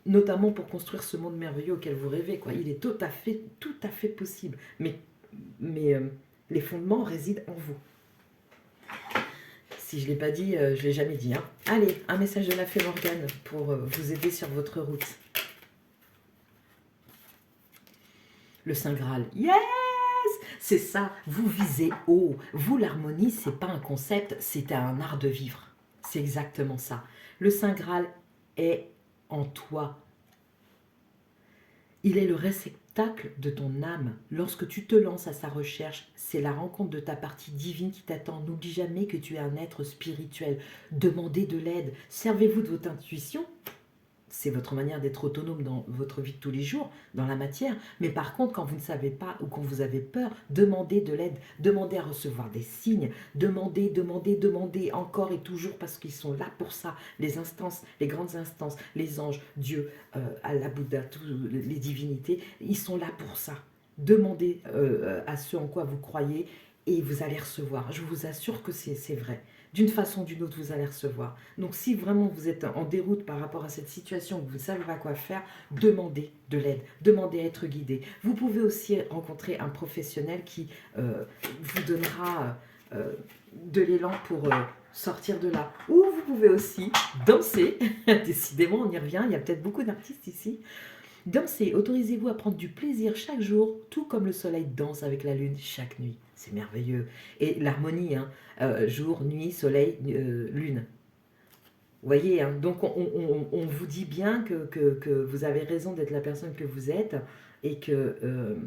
notamment pour construire ce monde merveilleux auquel vous rêvez, quoi. Il est tout à fait possible. Mais les fondements résident en vous. Si je ne l'ai pas dit, je ne l'ai jamais dit, hein. Allez, un message de la fée Morgane pour vous aider sur votre route. Le Saint Graal. Yes! C'est ça, vous visez haut. Vous, l'harmonie, ce n'est pas un concept, c'est un art de vivre. C'est exactement ça. Le Saint Graal est en toi. Il est le réceptacle de ton âme. Lorsque tu te lances à sa recherche, c'est la rencontre de ta partie divine qui t'attend. N'oublie jamais que tu es un être spirituel. Demandez de l'aide. Servez-vous de votre intuition. C'est votre manière d'être autonome dans votre vie de tous les jours, dans la matière. Mais par contre, quand vous ne savez pas ou quand vous avez peur, demandez de l'aide. Demandez à recevoir des signes. Demandez encore et toujours parce qu'ils sont là pour ça. Les instances, les grandes instances, les anges, Dieu, Allah, Bouddha, les divinités, ils sont là pour ça. Demandez à ce en quoi vous croyez et vous allez recevoir. Je vous assure que c'est vrai. D'une façon ou d'une autre, vous allez recevoir. Donc si vraiment vous êtes en déroute par rapport à cette situation, que vous ne savez pas quoi faire, demandez de l'aide, demandez à être guidé. Vous pouvez aussi rencontrer un professionnel qui vous donnera de l'élan pour sortir de là. Ou vous pouvez aussi danser, décidément on y revient, il y a peut-être beaucoup d'artistes ici. Dansez, autorisez-vous à prendre du plaisir chaque jour, tout comme le soleil danse avec la lune chaque nuit. C'est merveilleux. Et l'harmonie, hein, jour, nuit, soleil, lune. Vous voyez, hein, donc on vous dit bien que vous avez raison d'être la personne que vous êtes et que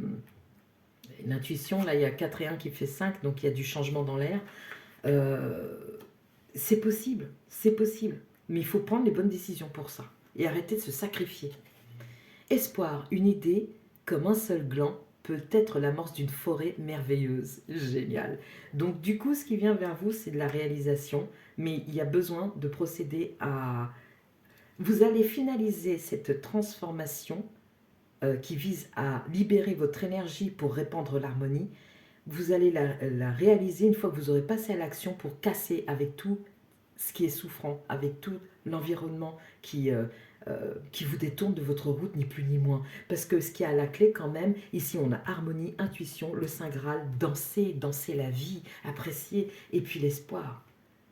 l'intuition, là il y a 4 et 1 qui fait 5, donc il y a du changement dans l'air. C'est possible, mais il faut prendre les bonnes décisions pour ça et arrêter de se sacrifier. Espoir, une idée comme un seul gland peut être l'amorce d'une forêt merveilleuse. Génial. Donc du coup, ce qui vient vers vous, c'est de la réalisation, mais il y a besoin de procéder à... Vous allez finaliser cette transformation qui vise à libérer votre énergie pour répandre l'harmonie. Vous allez la réaliser une fois que vous aurez passé à l'action pour casser avec tout ce qui est souffrant, avec tout l'environnement qui vous détourne de votre route, ni plus ni moins. Parce que ce qui est à la clé quand même, ici on a harmonie, intuition, le Saint Graal, danser la vie, apprécier, et puis l'espoir.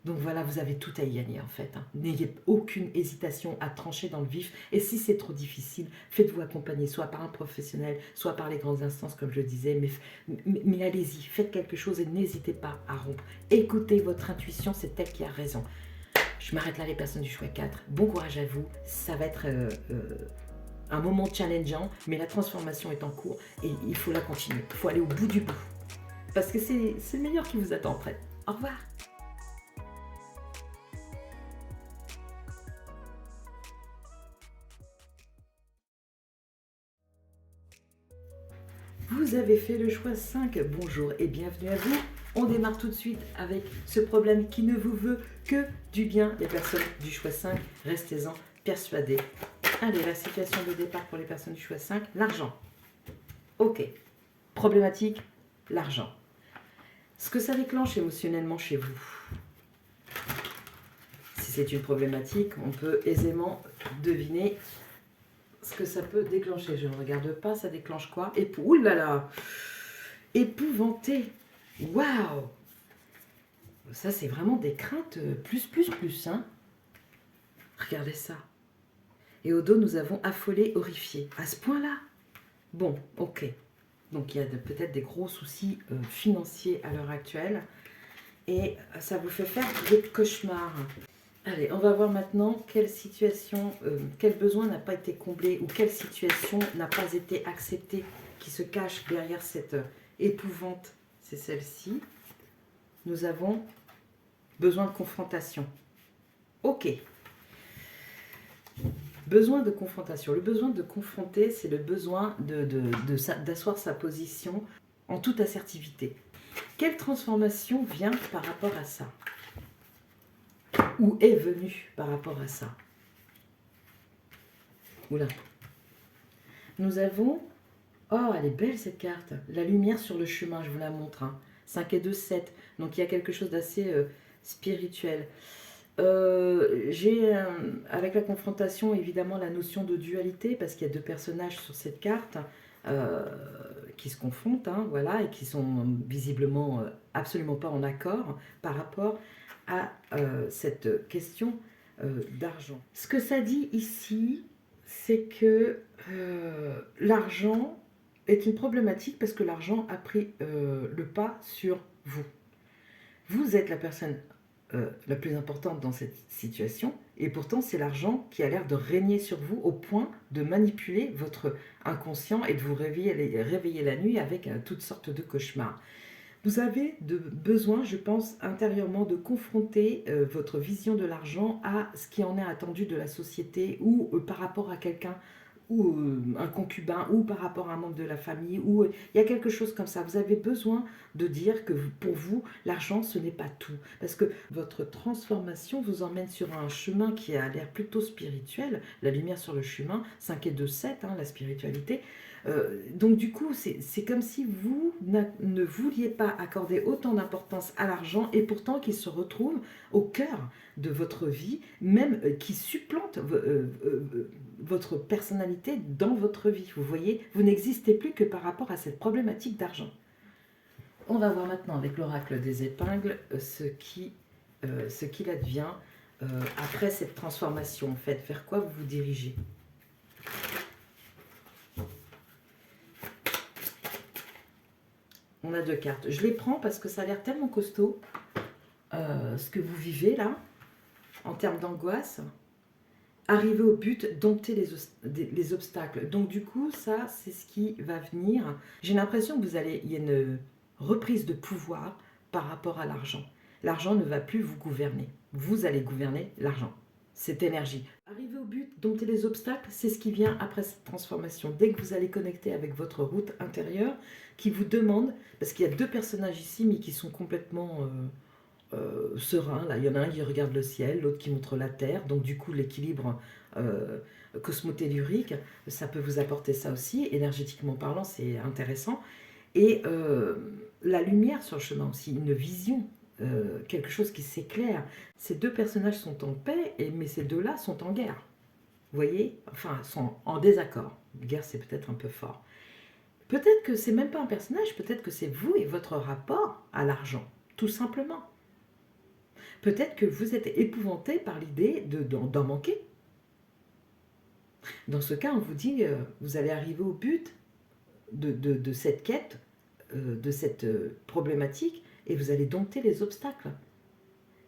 Donc voilà, vous avez tout à y gagner en fait, hein. N'ayez aucune hésitation à trancher dans le vif. Et si c'est trop difficile, faites-vous accompagner, soit par un professionnel, soit par les grandes instances, comme je le disais. Mais allez-y, faites quelque chose et n'hésitez pas à rompre. Écoutez votre intuition, c'est elle qui a raison. Je m'arrête là les personnes du choix 4. Bon courage à vous. Ça va être un moment challengeant, mais la transformation est en cours et il faut la continuer. Il faut aller au bout du bout. Parce que c'est le meilleur qui vous attend après. Au revoir. Vous avez fait le choix 5. Bonjour et bienvenue à vous. On démarre tout de suite avec ce problème qui ne vous veut que du bien. Les personnes du choix 5, restez-en persuadés. Allez, la situation de départ pour les personnes du choix 5, l'argent. Ok. Problématique, l'argent. Ce que ça déclenche émotionnellement chez vous. Si c'est une problématique, on peut aisément deviner ce que ça peut déclencher. Je ne regarde pas, ça déclenche quoi? Ouh là là! Épouvanté! Waouh! Ça, c'est vraiment des craintes plus, hein? Regardez ça. Et au dos, nous avons affolé, horrifié. À ce point-là? Bon, ok. Donc il y a peut-être des gros soucis financiers à l'heure actuelle. Et ça vous fait faire des cauchemars. Allez, on va voir maintenant quelle situation, quel besoin n'a pas été comblé ou quelle situation n'a pas été acceptée qui se cache derrière cette épouvante. C'est celle-ci. Nous avons besoin de confrontation. Ok. Besoin de confrontation. Le besoin de confronter, c'est le besoin d'asseoir sa position en toute assertivité. Quelle transformation vient par rapport à ça? Ou est venue par rapport à ça? Oula. Nous avons... Oh, elle est belle cette carte. La lumière sur le chemin, je vous la montre. Hein. 5 et 2, 7. Donc il y a quelque chose d'assez spirituel. J'ai, avec la confrontation, évidemment, la notion de dualité, parce qu'il y a deux personnages sur cette carte qui se confrontent, hein, voilà, et qui sont visiblement absolument pas en accord par rapport à cette question d'argent. Ce que ça dit ici, c'est que l'argent est une problématique parce que l'argent a pris le pas sur vous. Vous êtes la personne la plus importante dans cette situation, et pourtant c'est l'argent qui a l'air de régner sur vous au point de manipuler votre inconscient et de vous réveiller la nuit avec toutes sortes de cauchemars. Vous avez besoin, je pense, intérieurement de confronter votre vision de l'argent à ce qui en est attendu de la société ou par rapport à quelqu'un ou un concubin, ou par rapport à un membre de la famille, ou il y a quelque chose comme ça. Vous avez besoin de dire que pour vous, l'argent, ce n'est pas tout. Parce que votre transformation vous emmène sur un chemin qui a l'air plutôt spirituel, la lumière sur le chemin, 5 et 2, 7, hein, la spiritualité. Donc du coup, c'est comme si vous ne vouliez pas accorder autant d'importance à l'argent, et pourtant qu'il se retrouve au cœur de votre vie, même qui supplante votre personnalité dans votre vie. Vous voyez, vous n'existez plus que par rapport à cette problématique d'argent. On va voir maintenant avec l'oracle des épingles ce qu'il advient après cette transformation. En fait, vers quoi vous vous dirigez? On a deux cartes. Je les prends parce que ça a l'air tellement costaud, ce que vous vivez là, en termes d'angoisse. Arriver au but, dompter les obstacles. Donc du coup, ça, c'est ce qui va venir. J'ai l'impression que il y a une reprise de pouvoir par rapport à l'argent. L'argent ne va plus vous gouverner. Vous allez gouverner l'argent. Cette énergie. Arriver au but, dompter les obstacles, c'est ce qui vient après cette transformation. Dès que vous allez connecter avec votre route intérieure, qui vous demande, parce qu'il y a deux personnages ici, mais qui sont complètement sereins. Là, il y en a un qui regarde le ciel, l'autre qui montre la terre. Donc du coup, l'équilibre cosmotellurique, ça peut vous apporter ça aussi. Énergétiquement parlant, c'est intéressant. Et la lumière sur le chemin aussi, une vision. Quelque chose qui s'éclaire. Ces deux personnages sont en paix, mais ces deux-là sont en guerre. Vous voyez? Enfin, sont en désaccord. Guerre, c'est peut-être un peu fort. Peut-être que c'est même pas un personnage, peut-être que c'est vous et votre rapport à l'argent, tout simplement. Peut-être que vous êtes épouvanté par l'idée d'en manquer. Dans ce cas, on vous dit, vous allez arriver au but de cette quête, de cette problématique, et vous allez dompter les obstacles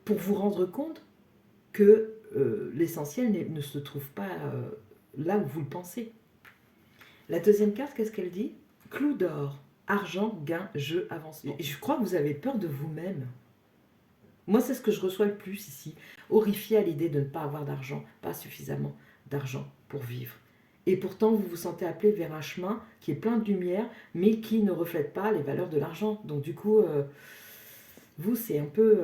pour vous rendre compte que l'essentiel ne se trouve pas là où vous le pensez. La deuxième carte, qu'est-ce qu'elle dit? Clou d'or, argent, gain, jeu, avancement. Je crois que vous avez peur de vous-même. Moi, c'est ce que je reçois le plus ici. Horrifié à l'idée de ne pas avoir d'argent, pas suffisamment d'argent pour vivre. Et pourtant, vous vous sentez appelé vers un chemin qui est plein de lumière, mais qui ne reflète pas les valeurs de l'argent. Donc du coup, vous, c'est un peu...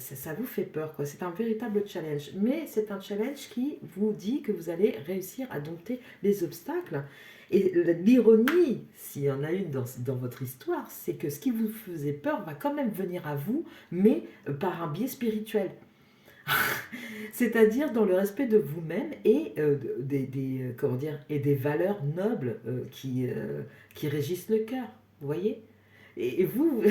ça vous fait peur, quoi. C'est un véritable challenge. Mais c'est un challenge qui vous dit que vous allez réussir à dompter les obstacles. Et l'ironie, s'il y en a une dans votre histoire, c'est que ce qui vous faisait peur va quand même venir à vous, mais par un biais spirituel. C'est-à-dire dans le respect de vous-même et comment dire, et des valeurs nobles qui régissent le cœur. Vous voyez? Et vous...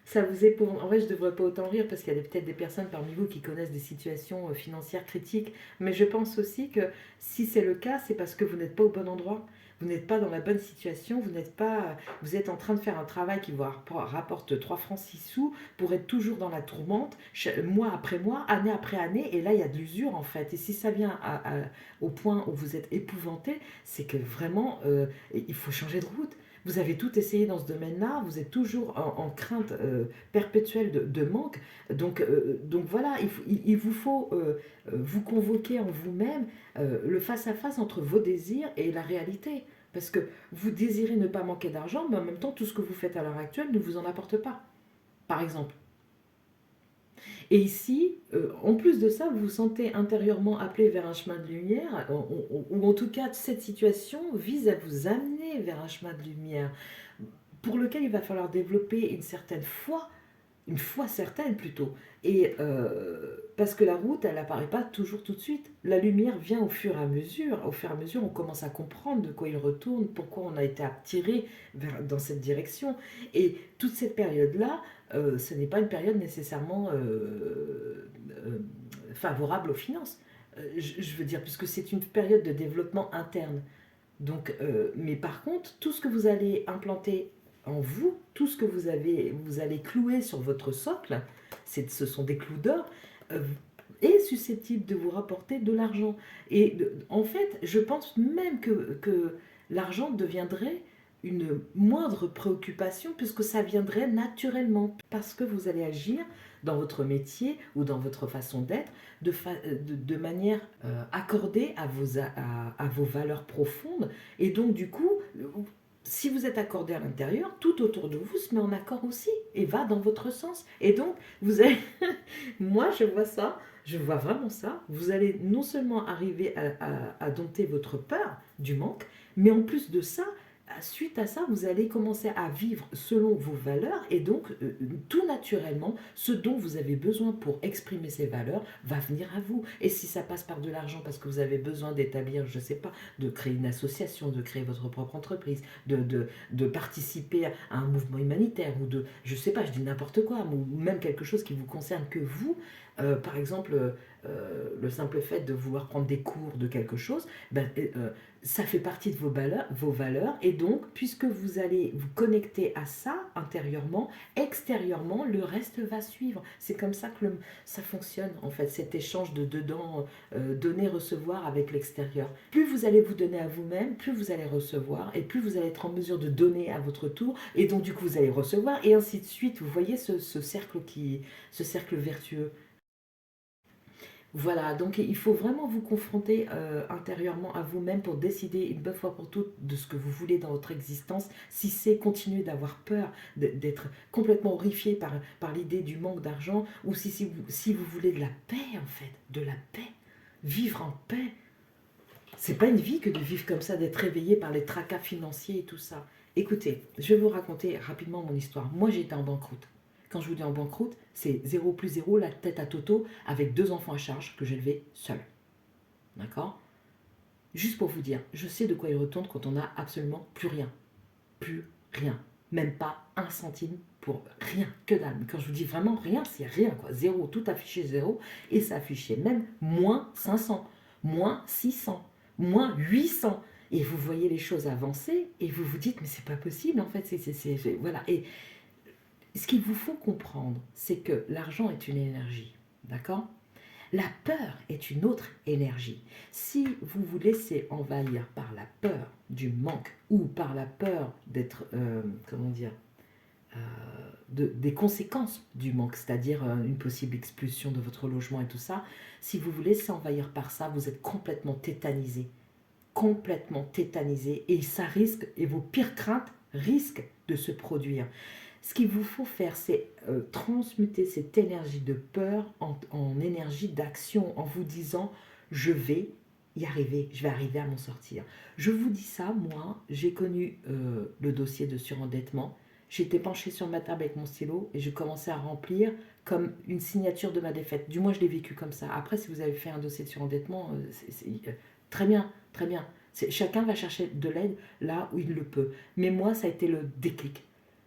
Ça vous éprouve. En vrai, je devrais pas autant rire parce qu'il y a peut-être des personnes parmi vous qui connaissent des situations financières critiques. Mais je pense aussi que si c'est le cas, c'est parce que vous n'êtes pas au bon endroit. Vous n'êtes pas dans la bonne situation. Vous n'êtes pas. Vous êtes en train de faire un travail qui vous rapporte 3 francs 6 sous pour être toujours dans la tourmente, mois après mois, année après année. Et là, il y a de l'usure en fait. Et si ça vient au point où vous êtes épouvanté, c'est que vraiment, il faut changer de route. Vous avez tout essayé dans ce domaine-là, vous êtes toujours en crainte perpétuelle de manque. Donc voilà, il vous faut vous convoquer en vous-même le face-à-face entre vos désirs et la réalité. Parce que vous désirez ne pas manquer d'argent, mais en même temps, tout ce que vous faites à l'heure actuelle ne vous en apporte pas, par exemple. Et ici, en plus de ça, vous vous sentez intérieurement appelé vers un chemin de lumière, ou en tout cas, cette situation vise à vous amener vers un chemin de lumière pour lequel il va falloir développer une foi certaine plutôt. Et parce que la route, elle n'apparaît pas toujours tout de suite. La lumière vient au fur et à mesure. Au fur et à mesure, on commence à comprendre de quoi il retourne, pourquoi on a été attiré dans cette direction. Et toute cette période-là, ce n'est pas une période nécessairement favorable aux finances. Je veux dire, puisque c'est une période de développement interne. Donc, mais par contre, tout ce que vous allez implanter en vous, tout ce que vous allez clouer sur votre socle, ce sont des clous d'or, euh, est susceptible de vous rapporter de l'argent. Et en fait, je pense même que l'argent deviendrait une moindre préoccupation puisque ça viendrait naturellement parce que vous allez agir dans votre métier ou dans votre façon d'être de manière accordée à vos valeurs profondes. Et donc, du coup, si vous êtes accordé à l'intérieur, tout autour de vous se met en accord aussi et va dans votre sens. Et donc, vous allez... Moi, je vois ça, je vois vraiment ça. Vous allez non seulement arriver à dompter votre peur du manque, mais en plus de ça, suite à ça, vous allez commencer à vivre selon vos valeurs et donc tout naturellement, ce dont vous avez besoin pour exprimer ces valeurs va venir à vous. Et si ça passe par de l'argent parce que vous avez besoin d'établir, je ne sais pas, de créer une association, de créer votre propre entreprise, de participer à un mouvement humanitaire ou de, je ne sais pas, je dis n'importe quoi, ou même quelque chose qui vous concerne que vous, par exemple, le simple fait de vouloir prendre des cours de quelque chose, ben, ça fait partie de vos valeurs, et donc, puisque vous allez vous connecter à ça intérieurement, extérieurement, le reste va suivre. C'est comme ça que ça fonctionne, en fait, cet échange de dedans, donner-recevoir avec l'extérieur. Plus vous allez vous donner à vous-même, plus vous allez recevoir, et plus vous allez être en mesure de donner à votre tour, et donc, du coup, vous allez recevoir, et ainsi de suite. Vous voyez ce cercle vertueux. Voilà, donc il faut vraiment vous confronter intérieurement à vous-même pour décider une bonne fois pour toutes de ce que vous voulez dans votre existence. Si c'est continuer d'avoir peur, d'être complètement horrifié par l'idée du manque d'argent, ou si vous voulez de la paix en fait, de la paix, vivre en paix. C'est pas une vie que de vivre comme ça, d'être réveillé par les tracas financiers et tout ça. Écoutez, je vais vous raconter rapidement mon histoire. Moi, j'étais en banqueroute. Quand je vous dis en banqueroute, c'est zéro plus zéro, la tête à Toto, avec 2 enfants à charge que j'élevais seul. D'accord? Juste pour vous dire, je sais de quoi il retourne quand on n'a absolument plus rien. Plus rien. Même pas un centime pour rien, que dalle. Mais quand je vous dis vraiment rien, c'est rien, quoi. Zéro, tout affiché zéro, et ça affichait même moins 500, moins 600, moins 800. Et vous voyez les choses avancer, et vous vous dites, mais c'est pas possible, en fait, voilà. Et ce qu'il vous faut comprendre, c'est que l'argent est une énergie, d'accord? La peur est une autre énergie. Si vous vous laissez envahir par la peur du manque ou par la peur d'être, comment dire, euh, des conséquences du manque, c'est-à-dire une possible expulsion de votre logement et tout ça, si vous vous laissez envahir par ça, vous êtes complètement tétanisé, et ça risque, et vos pires craintes risquent de se produire. Ce qu'il vous faut faire, c'est transmuter cette énergie de peur en énergie d'action, en vous disant, je vais y arriver, je vais arriver à m'en sortir. Je vous dis ça, moi, j'ai connu le dossier de surendettement. J'étais penchée sur ma table avec mon stylo et je commençais à remplir comme une signature de ma défaite. Du moins, je l'ai vécu comme ça. Après, si vous avez fait un dossier de surendettement, très bien, très bien. Chacun va chercher de l'aide là où il le peut. Mais moi, ça a été le déclic.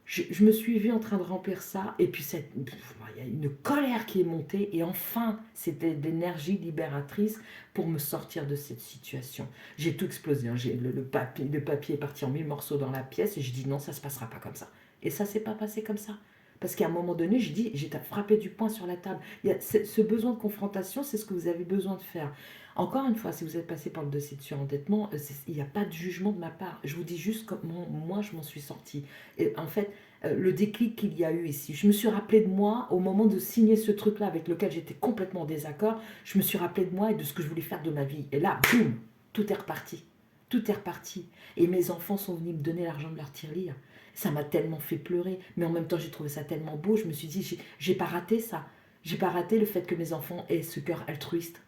je me suis vue en train de remplir ça, et puis il y a une colère qui est montée, et enfin, c'était de l'énergie libératrice pour me sortir de cette situation. J'ai tout explosé, hein. Le papier est parti en 1000 morceaux dans la pièce, et j'ai dit non, ça se passera pas comme ça. Et ça s'est pas passé comme ça. Parce qu'à un moment donné, j'ai frappé du poing sur la table. Il y a ce besoin de confrontation, c'est ce que vous avez besoin de faire. Encore une fois, si vous êtes passé par le dossier de surendettement, il n'y a pas de jugement de ma part. Je vous dis juste comment moi je m'en suis sortie. Et en fait, le déclic qu'il y a eu ici, je me suis rappelé de moi au moment de signer ce truc-là avec lequel j'étais complètement en désaccord. Je me suis rappelé de moi et de ce que je voulais faire de ma vie. Et là, boum, tout est reparti. Tout est reparti. Et mes enfants sont venus me donner l'argent de leur tirelire. Ça m'a tellement fait pleurer. Mais en même temps, j'ai trouvé ça tellement beau. Je me suis dit, j'ai pas raté ça. J'ai pas raté le fait que mes enfants aient ce cœur altruiste.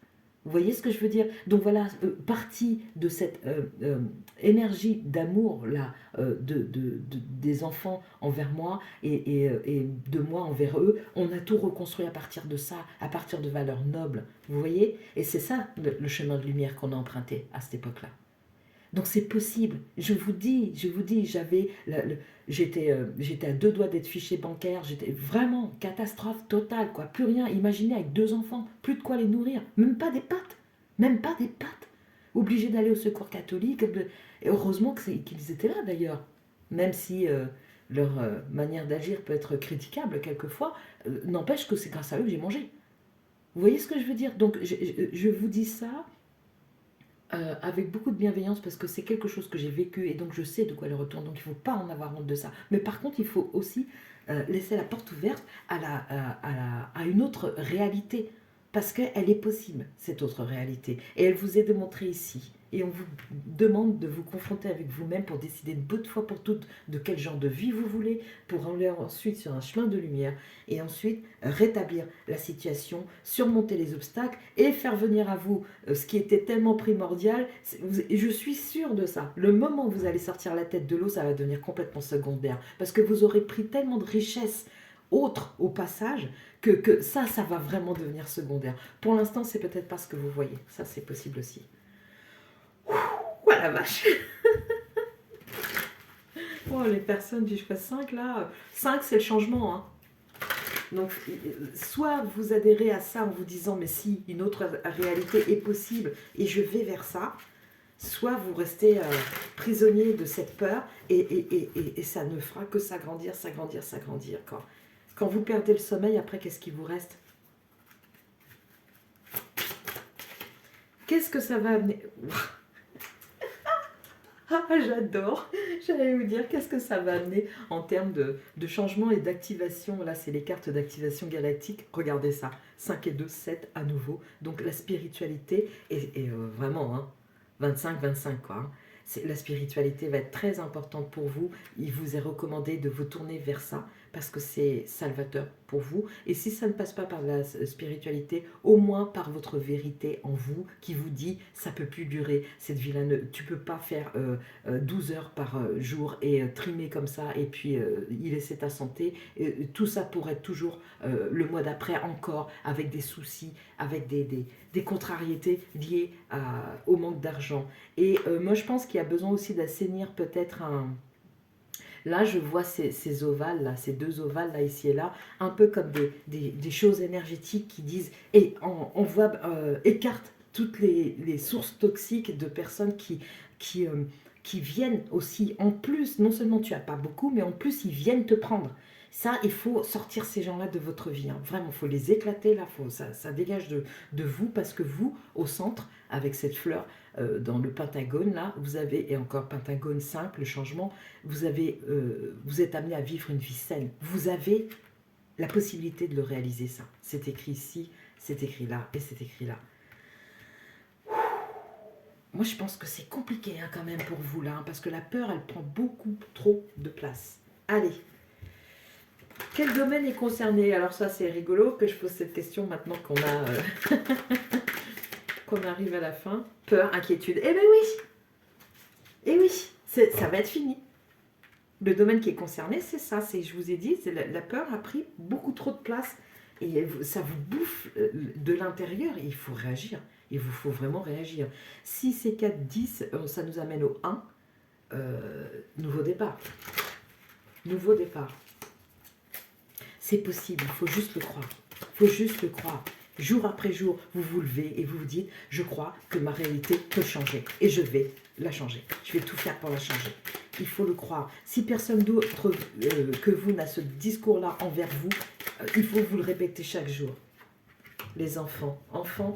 Vous voyez ce que je veux dire? Donc voilà, partie de cette énergie d'amour là, des enfants envers moi et de moi envers eux, on a tout reconstruit à partir de ça, à partir de valeurs nobles. Vous voyez? Et c'est ça le chemin de lumière qu'on a emprunté à cette époque-là. Donc c'est possible. Je vous dis, j'étais à deux doigts d'être fiché bancaire. J'étais vraiment catastrophe totale, quoi. Plus rien. Imaginez avec deux enfants, plus de quoi les nourrir. Même pas des pâtes. Même pas des pâtes. Obligé d'aller au secours catholique. Et heureusement qu'ils étaient là d'ailleurs. Même si leur manière d'agir peut être critiquable quelquefois, n'empêche que c'est grâce à eux que j'ai mangé. Vous voyez ce que je veux dire? Donc je vous dis ça avec beaucoup de bienveillance parce que c'est quelque chose que j'ai vécu et donc je sais de quoi elle retourne. Donc il ne faut pas en avoir honte de ça. Mais par contre, il faut aussi laisser la porte ouverte à une autre réalité parce qu'elle est possible, cette autre réalité. Et elle vous est démontrée ici. Et on vous demande de vous confronter avec vous-même pour décider de bonne fois pour toutes de quel genre de vie vous voulez, pour aller ensuite sur un chemin de lumière et ensuite rétablir la situation, surmonter les obstacles et faire venir à vous ce qui était tellement primordial. Je suis sûre de ça. Le moment où vous allez sortir la tête de l'eau, ça va devenir complètement secondaire parce que vous aurez pris tellement de richesses autres au passage que ça va vraiment devenir secondaire. Pour l'instant, c'est peut-être pas ce que vous voyez. Ça, c'est possible aussi. Oh la vache. Oh, les personnes du choix 5 là, 5 c'est le changement. Hein. Donc, soit vous adhérez à ça en vous disant mais si, une autre réalité est possible et je vais vers ça, soit vous restez prisonnier de cette peur et ça ne fera que s'agrandir, s'agrandir, s'agrandir. Quand vous perdez le sommeil, après, qu'est-ce qui vous reste? Qu'est-ce que ça va amener? Ah, j'adore. J'allais vous dire qu'est-ce que ça va amener en termes de changement et d'activation. Là, c'est les cartes d'activation galactique. Regardez ça. 5 et 2, 7 à nouveau. Donc la spiritualité est vraiment 25-25 quoi. Hein. La spiritualité va être très importante pour vous. Il vous est recommandé de vous tourner vers ça parce que c'est salvateur pour vous. Et si ça ne passe pas par la spiritualité, au moins par votre vérité en vous qui vous dit ça peut plus durer cette vie-là. Tu peux pas faire 12 heures par jour et trimer comme ça et puis y laisser ta santé. Tout ça pourrait être toujours le mois d'après encore avec des soucis, avec des contrariétés liées au manque d'argent. Et moi je pense qu'il y a besoin aussi d'assainir peut-être un... Là, je vois ces ovales, là, ces deux ovales, là, ici et là, un peu comme des choses énergétiques qui disent, et on voit, écarte toutes les sources toxiques de personnes qui viennent aussi, en plus, non seulement tu n'as pas beaucoup, mais en plus, ils viennent te prendre. Ça, il faut sortir ces gens-là de votre vie. Hein. Vraiment, il faut les éclater, là, ça dégage de vous, parce que vous, au centre, avec cette fleur, dans le pentagone, là, vous avez, et encore pentagone simple, le changement, vous êtes amené à vivre une vie saine. Vous avez la possibilité de le réaliser, ça. C'est écrit ici, c'est écrit là, et c'est écrit là. Moi, je pense que c'est compliqué hein, quand même pour vous, là, hein, parce que la peur, elle prend beaucoup trop de place. Allez. Quel domaine est concerné? Alors ça, c'est rigolo que je pose cette question maintenant qu'on a... qu'on arrive à la fin. Peur, inquiétude. Eh ben oui. Eh oui, ça va être fini. Le domaine qui est concerné, c'est ça. Je vous ai dit, la peur a pris beaucoup trop de place. Et ça vous bouffe de l'intérieur. Et il faut réagir. Il vous faut vraiment réagir. 6 et 4, 10, ça nous amène au 1. Nouveau départ. Nouveau départ. C'est possible, il faut juste le croire. Il faut juste le croire. Jour après jour, vous vous levez et vous vous dites, je crois que ma réalité peut changer. Et je vais la changer. Je vais tout faire pour la changer. Il faut le croire. Si personne d'autre que vous n'a ce discours-là envers vous, il faut vous le répéter chaque jour. Les enfants,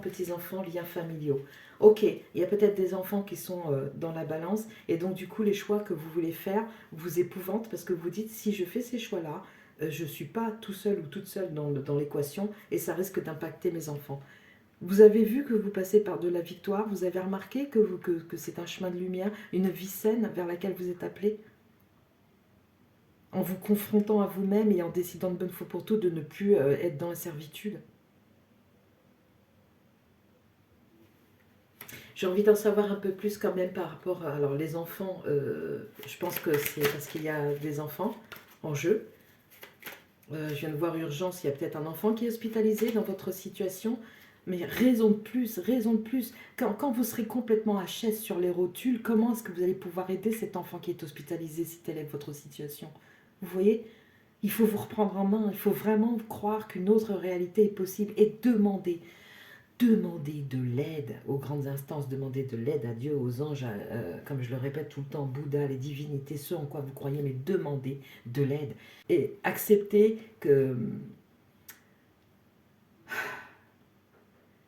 petits-enfants, liens familiaux. Ok, il y a peut-être des enfants qui sont dans la balance et donc du coup les choix que vous voulez faire vous épouvantent parce que vous dites si je fais ces choix-là, je ne suis pas tout seul ou toute seule dans l'équation et ça risque d'impacter mes enfants. Vous avez vu que vous passez par de la victoire, vous avez remarqué que c'est un chemin de lumière, une vie saine vers laquelle vous êtes appelé en vous confrontant à vous-même et en décidant de bonne fois pour toutes de ne plus être dans la servitude. J'ai envie d'en savoir un peu plus quand même par rapport à... Alors les enfants, je pense que c'est parce qu'il y a des enfants en jeu. Je viens de voir urgence, il y a peut-être un enfant qui est hospitalisé dans votre situation. Mais raison de plus, raison de plus. Quand vous serez complètement HS sur les rotules, comment est-ce que vous allez pouvoir aider cet enfant qui est hospitalisé si telle est votre situation? Vous voyez, il faut vous reprendre en main, il faut vraiment croire qu'une autre réalité est possible et demander. Demandez de l'aide aux grandes instances, demandez de l'aide à Dieu, aux anges, comme je le répète tout le temps, Bouddha, les divinités, ceux en quoi vous croyez, mais demandez de l'aide. Et acceptez que...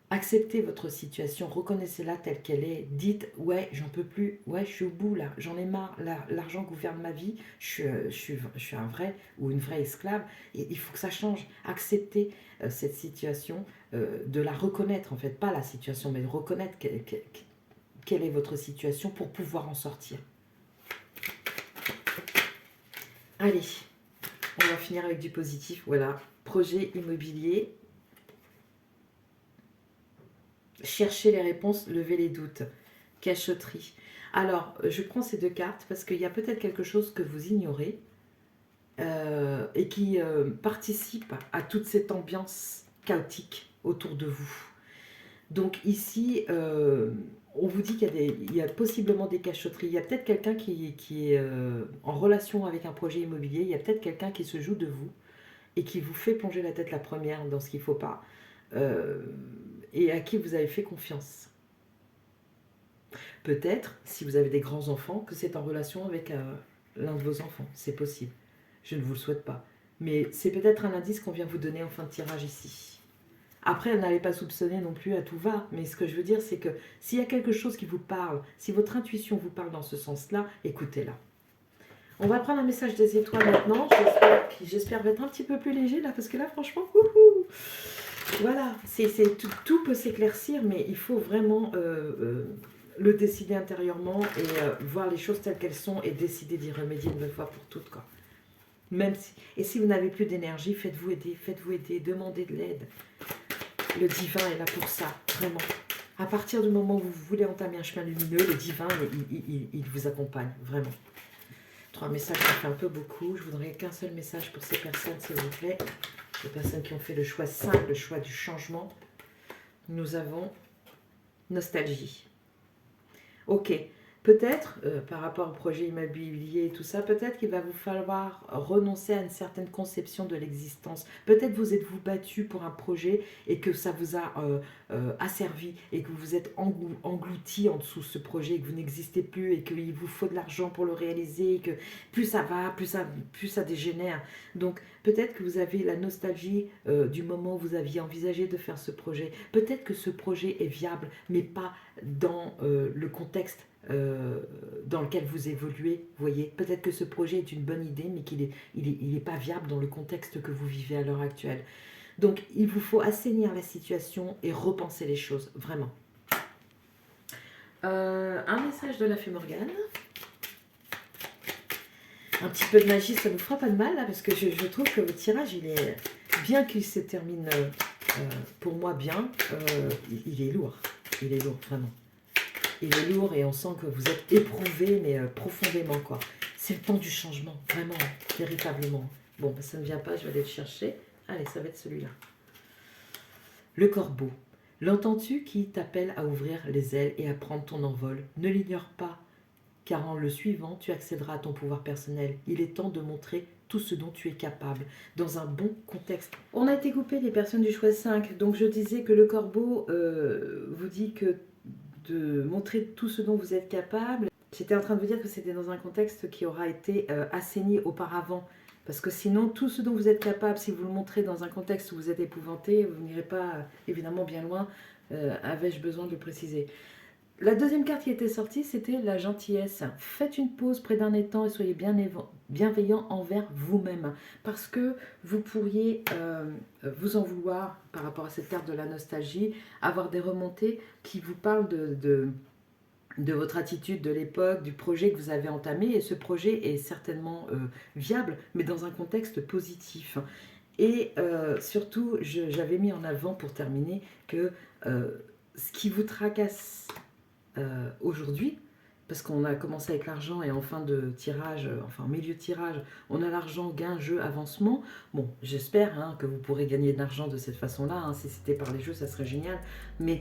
Acceptez votre situation, reconnaissez-la telle qu'elle est, dites « ouais, j'en peux plus, ouais, je suis au bout là, j'en ai marre, l'argent gouverne ma vie, je suis un vrai ou une vraie esclave, et il faut que ça change. » Acceptez cette situation, de la reconnaître en fait, pas la situation, mais de reconnaître quelle est votre situation pour pouvoir en sortir. Allez, on va finir avec du positif, voilà, projet immobilier. Cherchez les réponses, levez les doutes. Cachotterie. Alors, je prends ces deux cartes parce qu'il y a peut-être quelque chose que vous ignorez et qui participe à toute cette ambiance chaotique autour de vous. Donc ici, on vous dit qu'il y a possiblement des cachotteries. Il y a peut-être quelqu'un qui est en relation avec un projet immobilier. Il y a peut-être quelqu'un qui se joue de vous et qui vous fait plonger la tête la première dans ce qu'il ne faut pas. Et à qui vous avez fait confiance. Peut-être, si vous avez des grands-enfants, que c'est en relation avec l'un de vos enfants. C'est possible. Je ne vous le souhaite pas. Mais c'est peut-être un indice qu'on vient vous donner en fin de tirage ici. Après, n'allez pas soupçonner non plus à tout va. Mais ce que je veux dire, c'est que s'il y a quelque chose qui vous parle, si votre intuition vous parle dans ce sens-là, écoutez-la. On va prendre un message des étoiles maintenant. J'espère va être un petit peu plus léger là, parce que là, franchement, wouhou. Voilà, tout peut s'éclaircir, mais il faut vraiment le décider intérieurement et voir les choses telles qu'elles sont et décider d'y remédier une bonne fois pour toutes, quoi. Et si vous n'avez plus d'énergie, faites-vous aider, demandez de l'aide. Le divin est là pour ça, vraiment. À partir du moment où vous voulez entamer un chemin lumineux, le divin, il vous accompagne, vraiment. 3 messages, ça fait un peu beaucoup. Je voudrais qu'un seul message pour ces personnes, s'il vous plaît. Les personnes qui ont fait le choix simple, le choix du changement. Nous avons nostalgie. Ok, peut-être, par rapport au projet immobilier et tout ça, peut-être qu'il va vous falloir renoncer à une certaine conception de l'existence. Peut-être vous êtes-vous battu pour un projet et que ça vous a asservi et que vous êtes englouti en dessous de ce projet et que vous n'existez plus et qu'il vous faut de l'argent pour le réaliser et que plus ça va, plus ça dégénère. Donc peut-être que vous avez la nostalgie du moment où vous aviez envisagé de faire ce projet. Peut-être que ce projet est viable, mais pas dans le contexte dans lequel vous évoluez, voyez. Peut-être que ce projet est une bonne idée, mais qu'il est pas viable dans le contexte que vous vivez à l'heure actuelle. Donc, il vous faut assainir la situation et repenser les choses, vraiment. Un message de la fée Morgane. Un petit peu de magie, ça ne vous fera pas de mal, là, parce que je trouve que le tirage, il est bien qu'il se termine pour moi bien, il est lourd. Il est lourd, vraiment. Il est lourd et on sent que vous êtes éprouvé, mais profondément, quoi. C'est le temps du changement, vraiment, véritablement. Bon, ben, ça ne vient pas, je vais aller le chercher. Allez, ça va être celui-là. Le corbeau. L'entends-tu qui t'appelle à ouvrir les ailes et à prendre ton envol? Ne l'ignore pas. car en le suivant, tu accéderas à ton pouvoir personnel. Il est temps de montrer tout ce dont tu es capable, dans un bon contexte. On a été coupé, les personnes du choix 5, donc je disais que le corbeau vous dit que de montrer tout ce dont vous êtes capable. J'étais en train de vous dire que c'était dans un contexte qui aura été assaini auparavant. Parce que sinon, tout ce dont vous êtes capable, si vous le montrez dans un contexte où vous êtes épouvanté, vous n'irez pas évidemment bien loin, avais-je besoin de le préciser. La deuxième carte qui était sortie, c'était la gentillesse. Faites une pause près d'un étang et soyez bienveillant envers vous-même. Parce que vous pourriez vous en vouloir par rapport à cette carte de la nostalgie, avoir des remontées qui vous parlent de votre attitude de l'époque, du projet que vous avez entamé. Et ce projet est certainement viable, mais dans un contexte positif. Et surtout, j'avais mis en avant pour terminer que ce qui vous tracasse aujourd'hui, parce qu'on a commencé avec l'argent et en fin de tirage, enfin en milieu de tirage, on a l'argent, gain, jeu, avancement. Bon, j'espère que vous pourrez gagner de l'argent de cette façon-là. Si c'était par les jeux, ça serait génial. Mais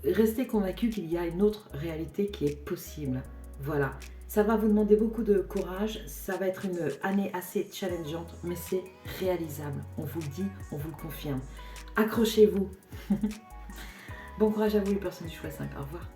restez convaincus qu'il y a une autre réalité qui est possible. Voilà. Ça va vous demander beaucoup de courage. Ça va être une année assez challengeante, mais c'est réalisable. On vous le dit, on vous le confirme. Accrochez-vous. Bon courage à vous les personnes du choix 5. Au revoir.